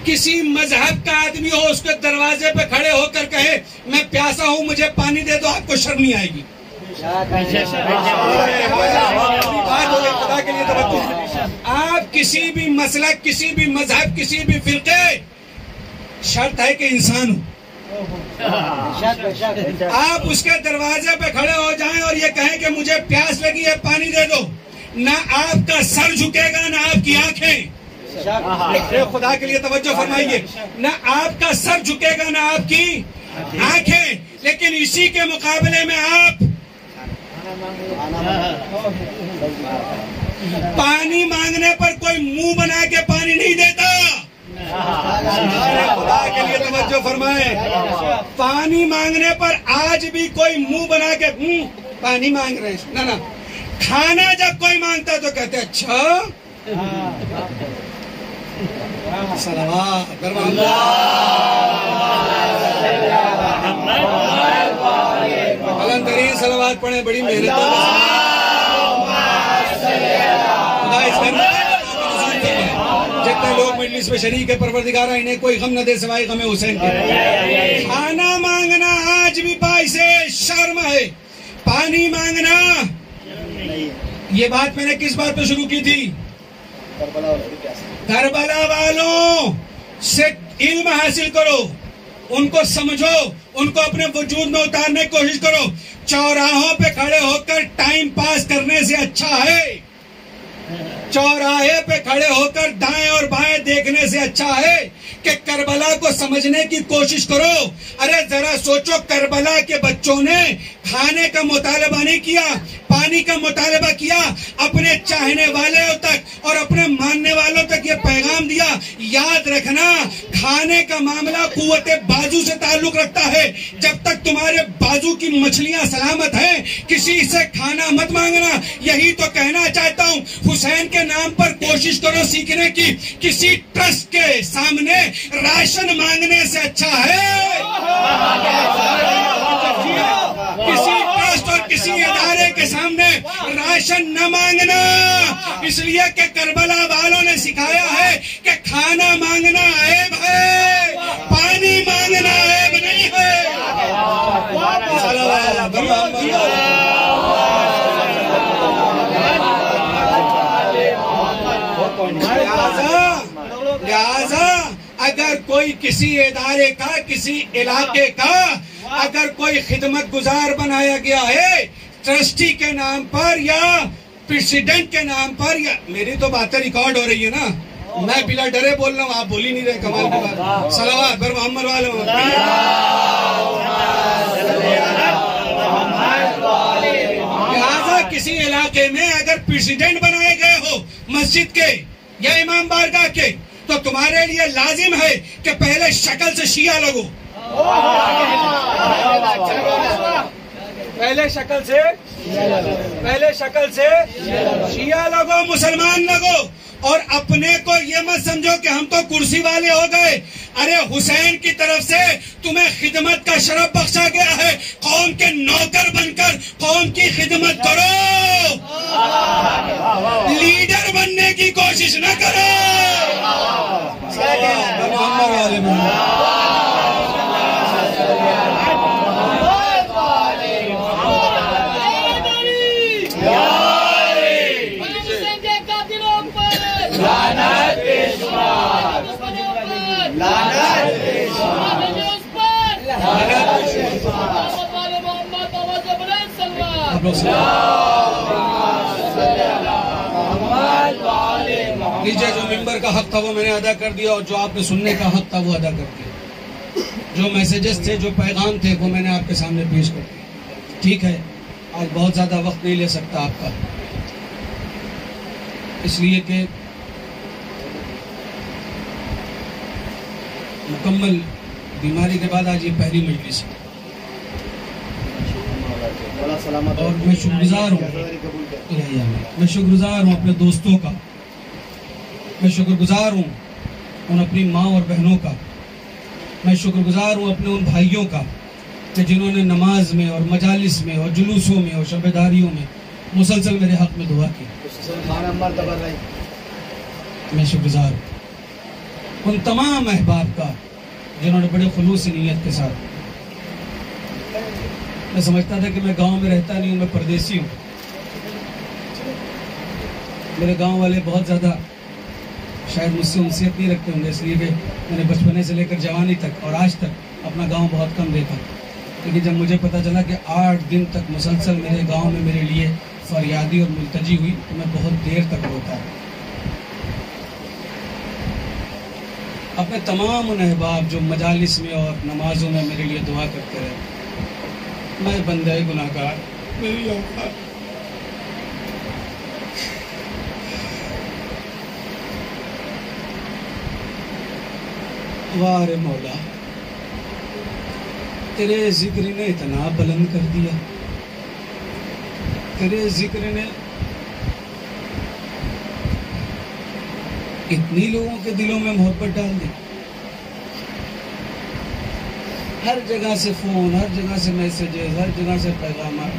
کسی مذہب کا آدمی ہو، اس کے دروازے پہ کھڑے ہو کر کہے میں پیاسا ہوں مجھے پانی دے دو، آپ کو شرم نہیں آئے گی. خدا کے لیے توجہ. آپ کسی بھی مسلک، کسی بھی مذہب، کسی بھی فرقے، شرط ہے کہ انسان ہو. آپ اس کے دروازے پہ کھڑے ہو جائیں اور یہ کہیں کہ مجھے پیاس لگی ہے پانی دے دو، نہ آپ کا سر جھکے گا نہ آپ کی آنکھیں. خدا کے لیے توجہ فرمائیے. نہ آپ کا سر جھکے گا نہ آپ کی آنکھیں. لیکن اسی کے مقابلے میں آپ پانی مانگنے پر کوئی منہ بنا کے پانی نہیں دیتا. خدا کے لیے توجہ فرمائے. پانی مانگنے پر آج بھی کوئی منہ بنا کے پانی مانگ رہے ہیں. نہ کھانا جب کوئی مانگتا تو کہتے اچھا صلوات بلند ترین صلوات پڑھیں، بڑی محنت جتنے لوگ مجلس میں شریک ہے پروردگارہ انہیں کوئی غم نہ دے سوائے غم حسین کے۔ کھانا مانگنا آج بھی باعث شرم ہے، پانی مانگنا۔ یہ بات میں نے کس بات پہ شروع کی تھی؟ کربلا والوں سے علم حاصل کرو، ان کو سمجھو، ان کو اپنے وجود میں اتارنے کی کوشش کرو۔ چوراہوں پہ کھڑے ہو کر ٹائم پاس کرنے سے اچھا ہے، چوراہے پہ کھڑے ہو کر دائیں اور بائیں دیکھنے سے اچھا ہے کہ کربلا کو سمجھنے کی کوشش کرو۔ ارے ذرا سوچو، کربلا کے بچوں نے کھانے کا مطالبہ نہیں کیا، پانی کا مطالبہ کیا، اپنے چاہنے والوں تک اور اپنے ماننے والوں تک یہ پیغام دیا، یاد رکھنا کھانے کا معاملہ قوت بازو سے تعلق رکھتا ہے۔ جب تک تمہارے بازو کی مچھلیاں سلامت ہیں کسی سے کھانا مت مانگنا۔ یہی تو کہنا چاہتا ہوں، حسین کے نام پر کوشش کرو سیکھنے کی۔ کسی ٹرسٹ کے سامنے راشن مانگنے سے اچھا ہے کسی ٹرسٹ اور کسی ادارے کے سامنے راشن نہ مانگنا، اس لیے کہ کربلا والوں نے سکھایا ہے کہ کھانا مانگنا عیب ہے، پانی مانگنا عیب نہیں ہے۔ لہذا اگر کوئی کسی ادارے کا، کسی علاقے کا اگر کوئی خدمت گزار بنایا گیا ہے ٹرسٹی کے نام پر یا پریسیڈنٹ کے نام پر، یا میری تو باتیں ریکارڈ ہو رہی ہے نا، میں بلا ڈرے بول رہا ہوں، آپ بول ہی نہیں رہے، کمال کی بات۔ صلوات بر محمد والے لہذا کسی علاقے میں اگر پریسیڈنٹ بنائے گئے ہو مسجد کے یا امام بارگاہ کے تو تمہارے لیے لازم ہے کہ پہلے شکل سے شیعہ لگو، پہلے شکل سے شیعہ لگو، مسلمان لگو، اور اپنے کو یہ مت سمجھو کہ ہم تو کرسی والے ہو گئے۔ ارے حسین کی طرف سے تمہیں خدمت کا شرف بخشا گیا ہے، قوم کے نوکر بن کر قوم کی خدمت کرو، لیڈر بننے کی کوشش نہ کرو۔ نیچے جو ممبر کا حق تھا وہ میں نے ادا کر دیا، اور جو آپ نے سننے کا حق تھا وہ ادا کر دیا، جو میسیجز تھے، جو پیغام تھے وہ میں نے آپ کے سامنے پیش کر دیا۔ ٹھیک ہے، آج بہت زیادہ وقت نہیں لے سکتا آپ کا، اس لیے کہ مکمل بیماری کے بعد آج یہ پہلی مجلس ہے، اور میں شکر گزار ہوں اپنے دوستوں کا، میں شکر گزار ہوں ان اپنی ماں اور بہنوں کا، میں شکر گزار ہوں اپنے ان بھائیوں کا کہ جنہوں نے نماز میں اور مجالس میں اور جلوسوں میں اور شب داریوں میں مسلسل میرے حق میں دعا کی۔ میں شکر گزار ہوں ان تمام احباب کا جنہوں نے بڑے خلوص نیت کے ساتھ، میں سمجھتا تھا کہ میں گاؤں میں رہتا نہیں ہوں، میں پردیسی ہوں، میرے گاؤں والے بہت زیادہ شاید مجھ سے انسیت نہیں رکھتے ہوں گے، اس لیے کہ میں نے بچپنے سے لے کر جوانی تک اور آج تک اپنا گاؤں بہت کم دیکھا، لیکن جب مجھے پتا چلا کہ 8 دن تک مسلسل میرے گاؤں میں میرے لیے فریادی اور ملتجی ہوئی تو میں بہت دیر تک روتا۔ اپنے تمام ان احباب جو مجالس میں اور نمازوں میں میرے لیے دعا کرتے رہے، میں بندہ گناہگار، میری اوقات وار مولا، تیرے ذکر نے اتنا بلند کر دیا، تیرے ذکر نے اتنی لوگوں کے دلوں میں محبت ڈال دی. ہر جگہ سے فون، ہر جگہ سے میسیجز، ہر جگہ سے پیغامات.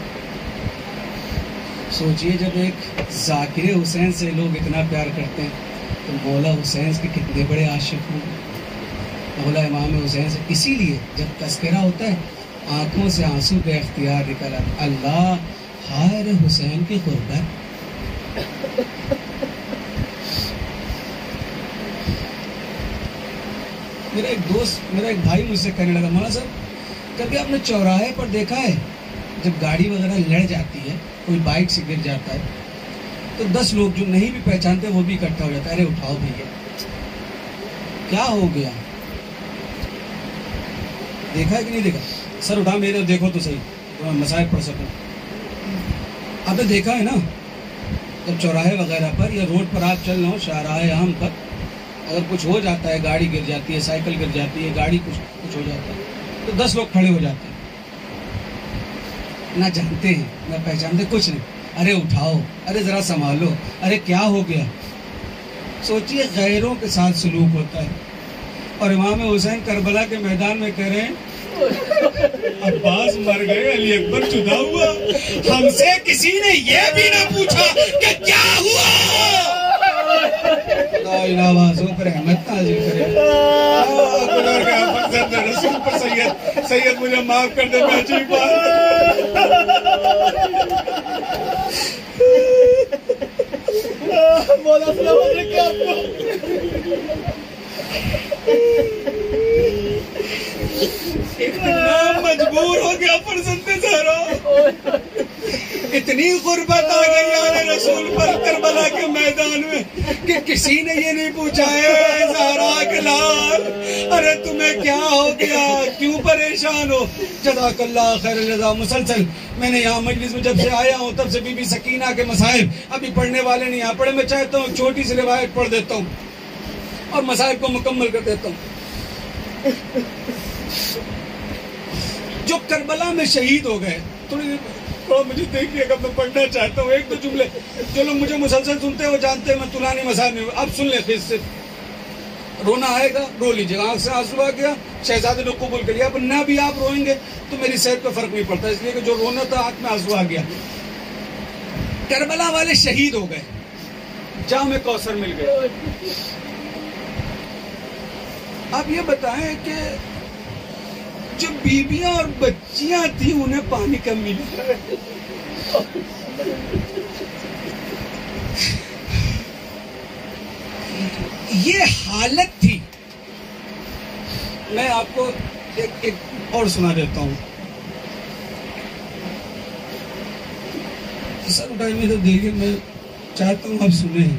سوچئے جب ایک ذاکر حسین سے لوگ اتنا پیار کرتے ہیں تو مولا حسین کے کتنے بڑے عاشق ہوں. مولا امام حسین سے اسی لیے جب تذکرہ ہوتا ہے آنکھوں سے آنسو کا اختیار نکل آتا. اللہ ہائے حسین کی قربت. میرا ایک بھائی مجھ سے کہنے لگا مولانا صاحب کبھی آپ نے چوراہے پر دیکھا ہے جب گاڑی وغیرہ لڑ جاتی ہے، کوئی بائک سے گر جاتا ہے تو 10 لوگ جو نہیں بھی پہچانتے وہ بھی اکٹھا ہو جاتا ہے، ارے اٹھاؤ بھیا کیا ہو گیا؟ دیکھا ہے کہ نہیں دیکھا؟ سر اٹھا میرے دیکھو تو صحیح تو میں مسائل پڑھ سکوں. آپ نے دیکھا ہے نا جب چوراہے وغیرہ پر یا روڈ پر آپ چل رہے ہو شاہراہ عام پر، اگر کچھ ہو جاتا ہے، گاڑی گر جاتی ہے، سائیکل گر جاتی ہے، گاڑی کچھ ہو جاتا ہے تو 10 لوگ کھڑے ہو جاتے ہیں، نہ جانتے ہیں نہ پہچانتے، کچھ نہیں، ارے اٹھاؤ، ارے ذرا سنبھالو، ارے کیا ہو گیا؟ سوچئے غیروں کے ساتھ سلوک ہوتا ہے. اور امام حسین کربلا کے میدان میں کہہ رہے ہیں عباس مر گئے، علی اکبر جدا ہوا، ہم سے کسی نے یہ بھی نہ پوچھا کہ کیا ہوا. آوازوں پر رحمت نازل کرے. رسول پر سید مجھے معاف کر دے، میں عجیب مولا السلام علیکم. اتنا مجبور ہو گیا فرزند زہرا، اتنی غربت آ گئی آل رسول پر کربلا کے میدان میں کہ کسی نے یہ نہیں پوچھا ہے زہرا کے لال ارے تمہیں کیا ہو گیا، کیوں پریشان ہو؟ جزاک اللہ خیر الجزا. مسلسل میں نے یہاں مجلس میں جب سے آیا ہوں تب سے بی بی سکینہ کے مصائب، ابھی پڑھنے والے نہیں یہاں پڑھے، میں چاہتا ہوں چھوٹی سی روایت پڑھ دیتا ہوں اور مصائب کو مکمل کر دیتا ہوں. جو کربلا میں شہید ہو گئے، تھوڑا مجھے دیکھیے گا، میں پڑھنا چاہتا ہوں 1-2 جملے. جو لوگ مجھے مسلسل سنتے ہیں وہ جانتے ہیں میں طولانی مصائب نہیں ہوں. اب سن لیں خود سے، رونا آئے گا رو لیجیے گا. آنکھ سے آنسو آ گیا شہزادے نے قبول کر لیا، اب نہ بھی آپ روئیں گے تو میری صحت پہ فرق نہیں پڑتا، اس لیے کہ جو رونا تھا آنکھ میں آنسو آ گیا. کربلا والے شہید ہو گئے، جام کوثر مل گئے. آپ یہ بتائیں کہ جو بیویاں اور بچیاں تھیں انہیں پانی کم ملا. یہ حالت تھی. میں آپ کو ایک اور سنا دیتا ہوں. سر اٹھائے میں تو دیکھیں، میں چاہتا ہوں آپ سنیں،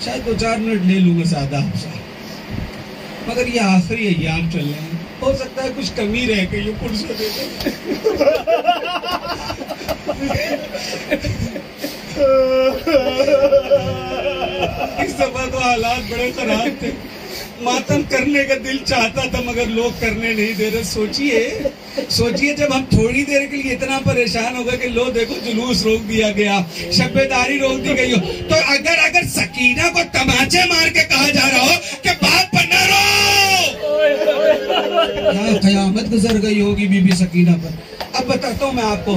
شاید 2-4 منٹ لے لوں گا سادہ آپ سے، مگر یہ آخری ایام چل رہے ہیں، ہو سکتا ہے کچھ کمی رہ گئی یہ پرسوں دے دیں. اس دفعہ تو حالات بڑے خراب تھے، ماتم کرنے کا دل چاہتا تھا مگر لوگ کرنے نہیں دے رہے. سوچئے جب ہم تھوڑی دیر کے لیے اتنا پریشان ہو گئے کہ لو دیکھو جلوس روک دیا گیا، شب داری روک دی گئی ہو، تو اگر سکینہ کو تماچے مار کے کہا جا رہا ہو کہ باپ پر نہ رو، کیا قیامت گزر گئی ہوگی بی بی سکینہ پر. اب بتاتا ہوں میں آپ کو،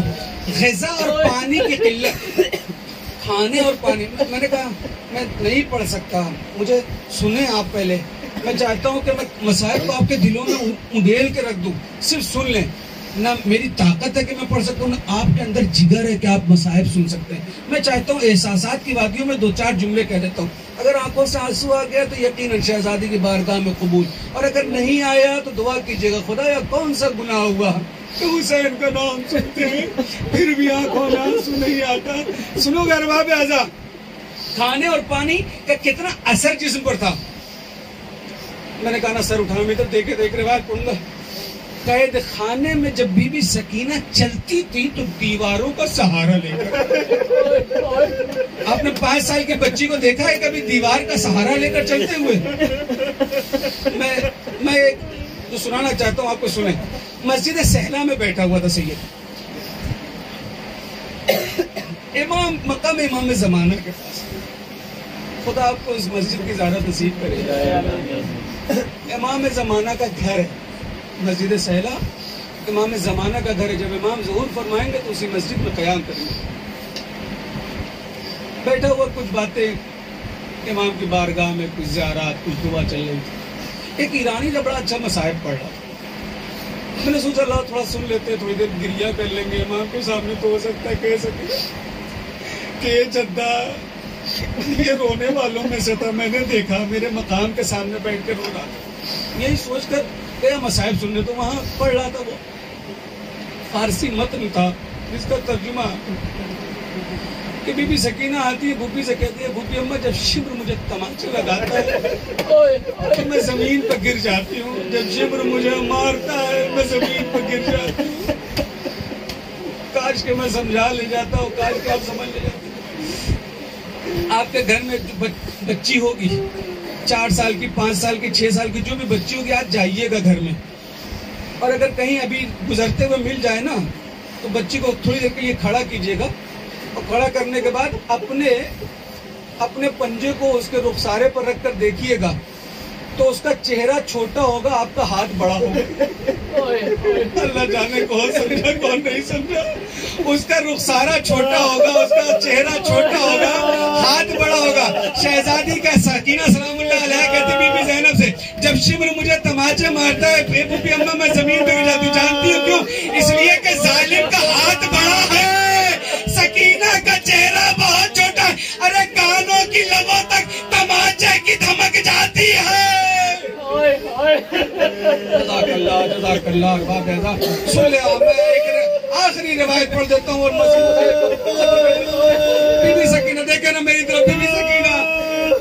غذا اور پانی کی قلت، کھانے اور پانی. میں نے کہا میں نہیں پڑھ سکتا، مجھے سنیں آپ پہلے. میں چاہتا ہوں کہ میں مسائل کو آپ کے دلوں میں انڈیل کے رکھ دوں، صرف سن لیں. نہ میری طاقت ہے کہ میں پڑھ سکتا ہوں، نہ آپ کے اندر جگر ہے کہ آپ مصائب سن سکتے ہیں. میں چاہتا ہوں احساسات کی وادیوں میں 2-4 جملے کہہ دیتا ہوں. اگر آنکھوں سے آنسو آ گیا تو یقیناً شہزادی کی بارگاہ میں قبول، اور اگر نہیں آیا تو دعا کیجیے گا خدا یا کون سا گناہ ہوا کہ حسین کا نام سنتے ہیں پھر بھی آنکھوں میں آنسو نہیں آتا. سنو گے ارباب اعضاء، کھانے اور پانی کا کتنا اثر جسم پر تھا. میں نے کہا نا سر اٹھانا، میں تو دیکھ روایت پڑھوں گا. قید خانے میں جب بی بی سکینہ چلتی تھی تو دیواروں کا سہارا لے کر. آپ نے 5 سال کے بچی کو دیکھا ہے کبھی دیوار کا سہارا لے کر چلتے ہوئے؟ میں جو سنانا چاہتا ہوں آپ کو سنیں. مسجد سہلا میں بیٹھا ہوا تھا سید، امام مقام امام زمانہ کے پاس. خدا آپ کو اس مسجد کی زیارت نصیب کرے. امام زمانہ کا گھر ہے مسجد سہلا، امام زمانہ کا گھر ہے. جب امام ظہور فرمائیں گے تو اسی مسجد میں قیام کریں گے. بیٹھا ہوا کچھ باتیں امام کی بارگاہ میں، کچھ زیارات، کچھ دعا چل رہی تھی. ایک ایرانی جو بڑا اچھا مصائب پڑھ رہا تھا. میں نے سوچا اللہ تھوڑا سن لیتے، تھوڑی دیر گریہ کر لیں گے. امام کے سامنے تو ہو سکتا ہے کہہ سکے کہ جدہ یہ رونے والوں میں سے تھا، میں نے دیکھا میرے مقام کے سامنے بیٹھ کے رو رہا تھا. یہی سوچ کر گیا مصائب سننے. تو وہاں پڑھ رہا تھا، وہ فارسی متن تھا جس کا ترجمہ کہ بی بی سکینہ آتی ہے بھوپی سے کہتی ہے بھوپی اماں جب شبر مجھے تمانچہ لگاتا ہے تو میں زمین پر گر جاتی ہوں، جب شبر مجھے مارتا ہے میں زمین پر گر جاتی ہوں. کاش کہ میں سمجھا لے جاتا ہوں، کاش کہ آپ سمجھ لے جاتے. آپ کے گھر میں بچی ہوگی 4 سال کی، 5 سال کی، 6 سال کی، جو بھی بچی ہوگی آج جائیے گا گھر میں، اور اگر کہیں ابھی گزرتے ہوئے مل جائے نا تو بچی کو تھوڑی دیر کے لیے کھڑا کیجیے گا، اور کھڑا کرنے کے بعد اپنے پنجے کو اس کے رخسارے پر رکھ کر دیکھیے گا تو اس کا چہرہ چھوٹا ہوگا، آپ کا ہاتھ بڑا ہوگا. اللہ جانے کون سمجھا کون نہیں سمجھا. اس کا رخسارہ چھوٹا ہوگا، اس کا چہرہ چھوٹا ہوگا، ہاتھ بڑا ہوگا. شہزادی کا سکینہ سلام اللہ علیہ کہتی بی بی زینب سے جب شبر مجھے تماچے مارتا ہے بھوپی اماں میں زمین پہ گر جاتی ہوں. جانتی ہوں کیوں؟ اس لیے کہ ظالم کا ہاتھ بڑا ہے، سکینہ کا چہرہ بہت چھوٹا ہے. ارے کانوں کی لبوں تک تماچے کی دھمک جاتی ہے. جزاک اللہ جزاک اللہ. باب ایسا سن لے. میں ایک آخری روایت پڑھ دیتا ہوں اور بی بی سکینہ دیکھے نا میری طرف، بی بی سکینہ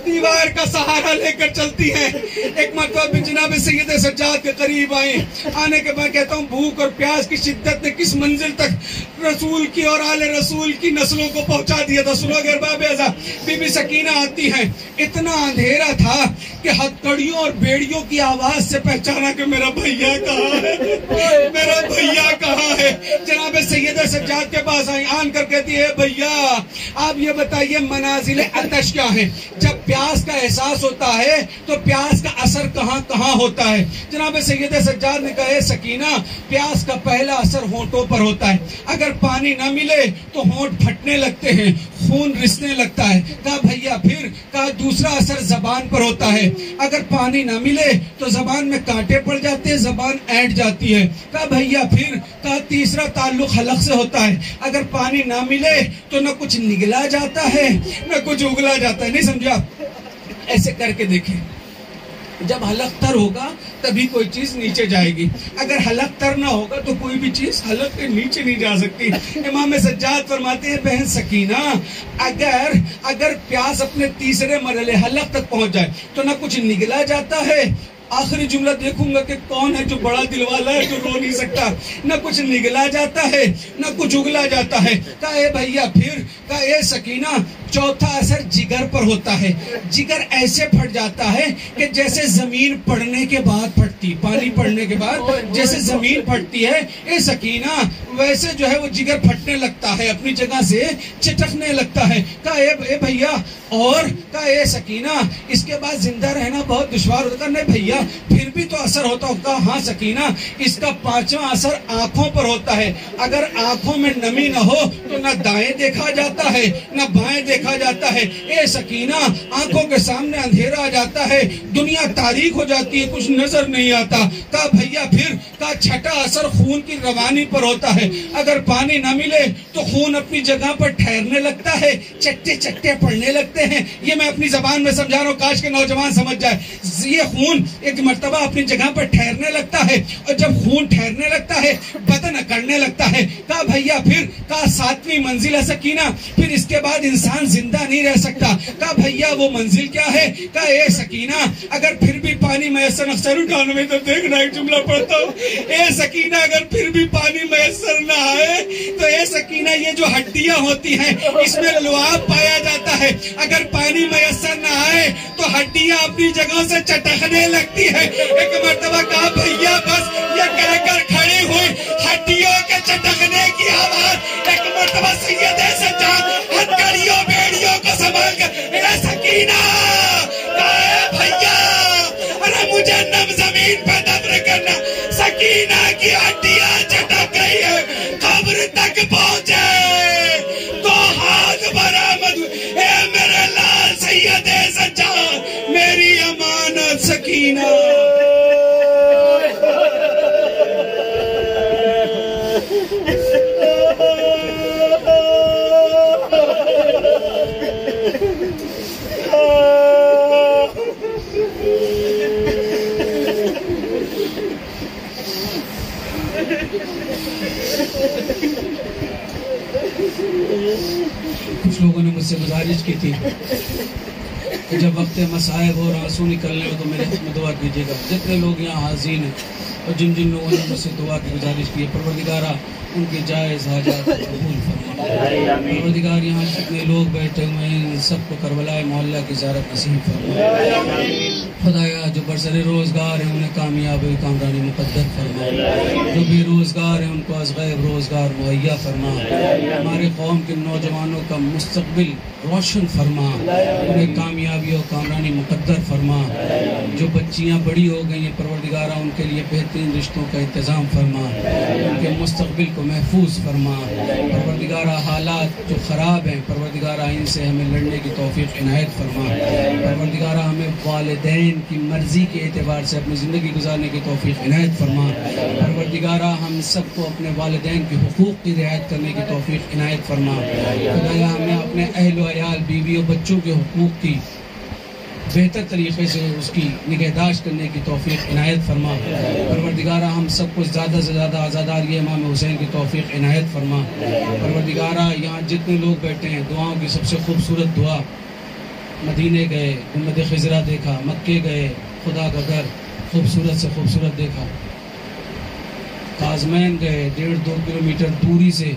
دیوار کا سہارا لے کر چلتی ہیں. ایک مرتبہ بھی جناب سید سجاد کے قریب آئیں. آنے کے بعد کہتا ہوں بھوک اور پیاس کی شدت نے کس منزل تک رسول کی اور آل رسول کی نسلوں کو پہنچا دیا تھا. سنو اگر باب ایسا بی بی سکینہ آتی ہیں. اتنا اندھیرا تھا کہ ہتھکڑیوں اور بیڑیوں کی آواز سے پہچانا کہ میرا بھیا کہاں ہے، میرا بھیا کہاں ہے. جناب سید سجاد کے پاس آئیں. آن کر کہتی ہے بھیا آپ یہ بتائیے منازل عطش کیا ہیں؟ جب پیاس کا احساس ہوتا ہے تو پیاس کا اثر کہاں کہاں ہوتا ہے؟ جناب سید سجاد نے کہا سکینہ پیاس کا پہلا اثر ہونٹوں پر ہوتا ہے. اگر پانی نہ ملے تو ہونٹ پھٹنے لگتے ہیں، خون رسنے لگتا ہے. کہا بھیا پھر؟ کہا دوسرا اثر زبان پر ہوتا ہے. اگر پانی نہ ملے تو زبان میں کانٹے پڑ جاتے ہیں، زبان اینٹ جاتی ہے. کہا بھیا پھر؟ کہا تیسرا تعلق حلق سے ہوتا ہے. اگر پانی نہ ملے تو نہ کچھ نگلا جاتا ہے نہ کچھ اگلا جاتا ہے. نہیں سمجھا؟ ایسے کر کے دیکھیں. جب حلق تر ہوگا تبھی کوئی چیز نیچے جائے گی. اگر حلق تر نہ ہوگا تو کوئی بھی چیز حلق کے نیچے نہیں جا سکتی. امام سجاد فرماتے ہیں بہن سکینہ اگر پیاس اپنے تیسرے مرحلے حلق تک پہنچ جائے تو نہ کچھ نگلا جاتا ہے. آخری جملہ دیکھوں گا کہ کون ہے جو بڑا دل والا ہے جو رو نہیں سکتا. نہ کچھ نگلا جاتا ہے نہ کچھ اگلا جاتا ہے. کہا اے بھیا پھر؟ کہا اے سکینہ چوتھا اثر جگر پر ہوتا ہے. جگر ایسے پھٹ جاتا ہے کہ جیسے زمین پڑنے کے بعد پھٹتی، پانی پڑنے کے بعد جیسے زمین پھٹتی ہے اے سکینہ ویسے جو ہے وہ جگر پھٹنے لگتا ہے، اپنی جگہ سے چٹکنے لگتا ہے. کہا اے بھیا اور؟ کہا اے سکینہ اس کے بعد زندہ رہنا بہت دشوار ہوتا. نہیں بھیا پھر بھی تو اثر ہوتا ہوگا. ہاں سکینہ اس کا 5واں اثر آنکھوں پر ہوتا ہے. اگر آنکھوں میں نمی نہ ہو تو نہ دائیں دیکھا جاتا ہے نہ بائیں دیکھا جاتا ہے. اے سکینہ آنکھوں کے سامنے اندھیرا آ جاتا ہے، دنیا تاریک ہو جاتی ہے، کچھ نظر نہیں آتا. کہا بھیا پھر؟ کہا چھٹا اثر خون کی روانی پر ہوتا ہے. اگر پانی نہ ملے تو خون اپنی جگہ پر ٹھہرنے لگتا ہے، چٹے چٹے پڑنے لگتے ہیں. یہ میں اپنی زبان میں سمجھا رہا ہوں، کاش کے نوجوان سمجھ جائے. یہ خون ایک مرتبہ اپنی جگہ پر ٹھہرنے لگتا ہے، اور جب خون ٹھہرنے لگتا ہے بدن اکڑنے لگتا ہے. کہا بھیا پھر؟ کہا 7ویں منزل ہے سکینہ، پھر اس کے بعد انسان زندہ نہیں رہ سکتا. کہا بھیا وہ منزل کیا ہے؟ کہا اے سکینہ اگر پھر بھی پانی میسر اکثر اٹھانے میں تو دیکھنا ایک جملہ پڑھتا ہوں. اے سکینہ اگر پھر بھی پانی میسر نہ آئے تو اے سکینہ یہ جو ہڈیاں ہوتی ہیں اس میں لعاب پایا جاتا ہے. اگر پانی میسر نہ آئے تو ہڈیاں اپنی جگہ سے چٹکنے لگتی ہے. ایک مرتبہ کہا بھیا بس یہ کہہ کر کھڑی ہوئی ہڈیوں کے چٹکنے کی آواز. ایک مرتبہ سید سجاد ہتھکڑیوں بیڑیوں کو سنبھال کر اے سکینہ مدینہ کچھ لوگوں نے مجھ سے گزارش کی تھی کہ جب وقت مصائب اور آنسو نکلنے ہو تو میرے حق میں دعا کیجیے گا. جتنے لوگ یہاں حاضرین ہیں اور جن جن لوگوں نے مجھ سے دعا کی گزارش کی ہے، پروردگارہ ان کے جائز حاجات قبول فرما. پروردگار یہاں جتنے لوگ بیٹھے ہوئے ہیں ان سب کو کربلا محلہ کی زیارت نصیب فرما. خدایا جو برسر روزگار ہیں انہیں کامیابی کامرانی مقدر فرما. جو بے روزگار ہیں ان کو از غیب روزگار مہیا فرما. ہمارے قوم کے نوجوانوں کا مستقبل روشن فرما، انہیں کامیابی و کامرانی مقدر فرما. جو بچیاں بڑی ہو گئی ہیں پروردگارہ ان کے لیے بہترین رشتوں کا انتظام فرما، ان کے مستقبل کو محفوظ فرما. پروردگارہ حالات جو خراب ہیں پروردگارہ ان سے ہمیں لڑنے کی توفیق عنایت فرما. پروردگارہ ہمیں والدین کی مرضی کے اعتبار سے اپنی زندگی گزارنے کی توفیق عنایت فرما. پروردگارہ ہم سب کو اپنے والدین کے حقوق کی رعایت کرنے کی توفیق عنایت فرما. خدایا ہمیں اپنے اہل و عیال بیوی و بچوں کے حقوق کی بہتر طریقے سے اس کی نگہداشت کرنے کی توفیق عنایت فرما. پروردگارہ ہم سب کو زیادہ سے زیادہ عزاداری امام حسین کی توفیق عنایت فرما. پروردگارہ یہاں جتنے لوگ بیٹھے ہیں دعاؤں کی سب سے خوبصورت دعا، مدینے گئے گنبد خضرا دیکھا، مکے گئے خدا کا گھر خوبصورت سے خوبصورت دیکھا، کاظمین گئے 1.5-2 کلومیٹر دوری سے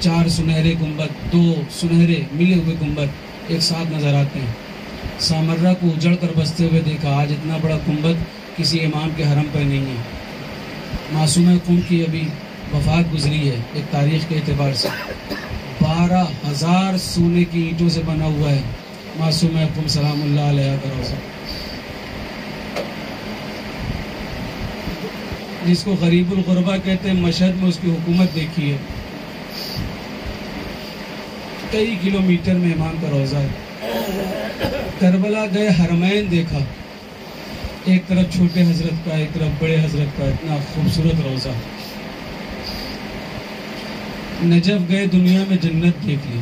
4 سنہرے گنبد، 2 سنہرے ملے ہوئے گنبد ایک ساتھ نظر آتے ہیں. سامرہ کو اجڑ کر بستے ہوئے دیکھا، آج اتنا بڑا گنبد کسی امام کے حرم پر نہیں ہے. معصومہ قم کی ابھی وفات گزری ہے ایک تاریخ کے اعتبار سے. 12,000 سونے کی اینٹوں سے بنا ہوا ہے معصومہ قم سلام اللہ علیہ کا روضہ، جس کو غریب الغربا کہتے ہیں. مشہد میں اس کی حکومت دیکھی ہے. کئی کلومیٹر میں امام کا روضہ ہے. کربلا گئے حرمین دیکھا، ایک طرف چھوٹے حضرت کا ایک طرف بڑے حضرت کا، اتنا خوبصورت روضہ. نجف گئے دنیا میں جنت دیکھ لی.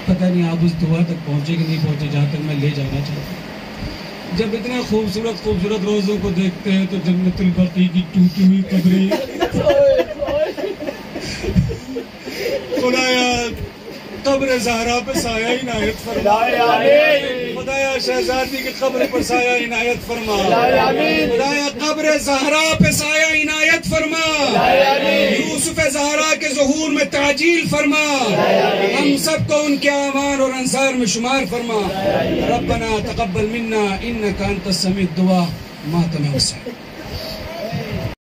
پتہ نہیں آپ اس دعا تک پہنچے کہ نہیں پہنچے جہاں تک میں لے جانا چاہتا ہوں. جب اتنے خوبصورت خوبصورت روزوں کو دیکھتے ہیں تو جنت البقیع کی ٹوٹی ہوئی قبریں، خدایا قبر زہرا پہ سایہ عنایت فرما. خدایا شہزادی کی قبر پر سایہ عنایت فرما. خدایا قبر زہرا پہ سایہ عنایت فرما. یوسف زہرا کے ظہور میں تعجیل فرما. ہم سب کو ان کے اعوان اور انصار میں شمار فرما. ربنا تقبل منا انک انت السمیع الدعاء ماتم حسین.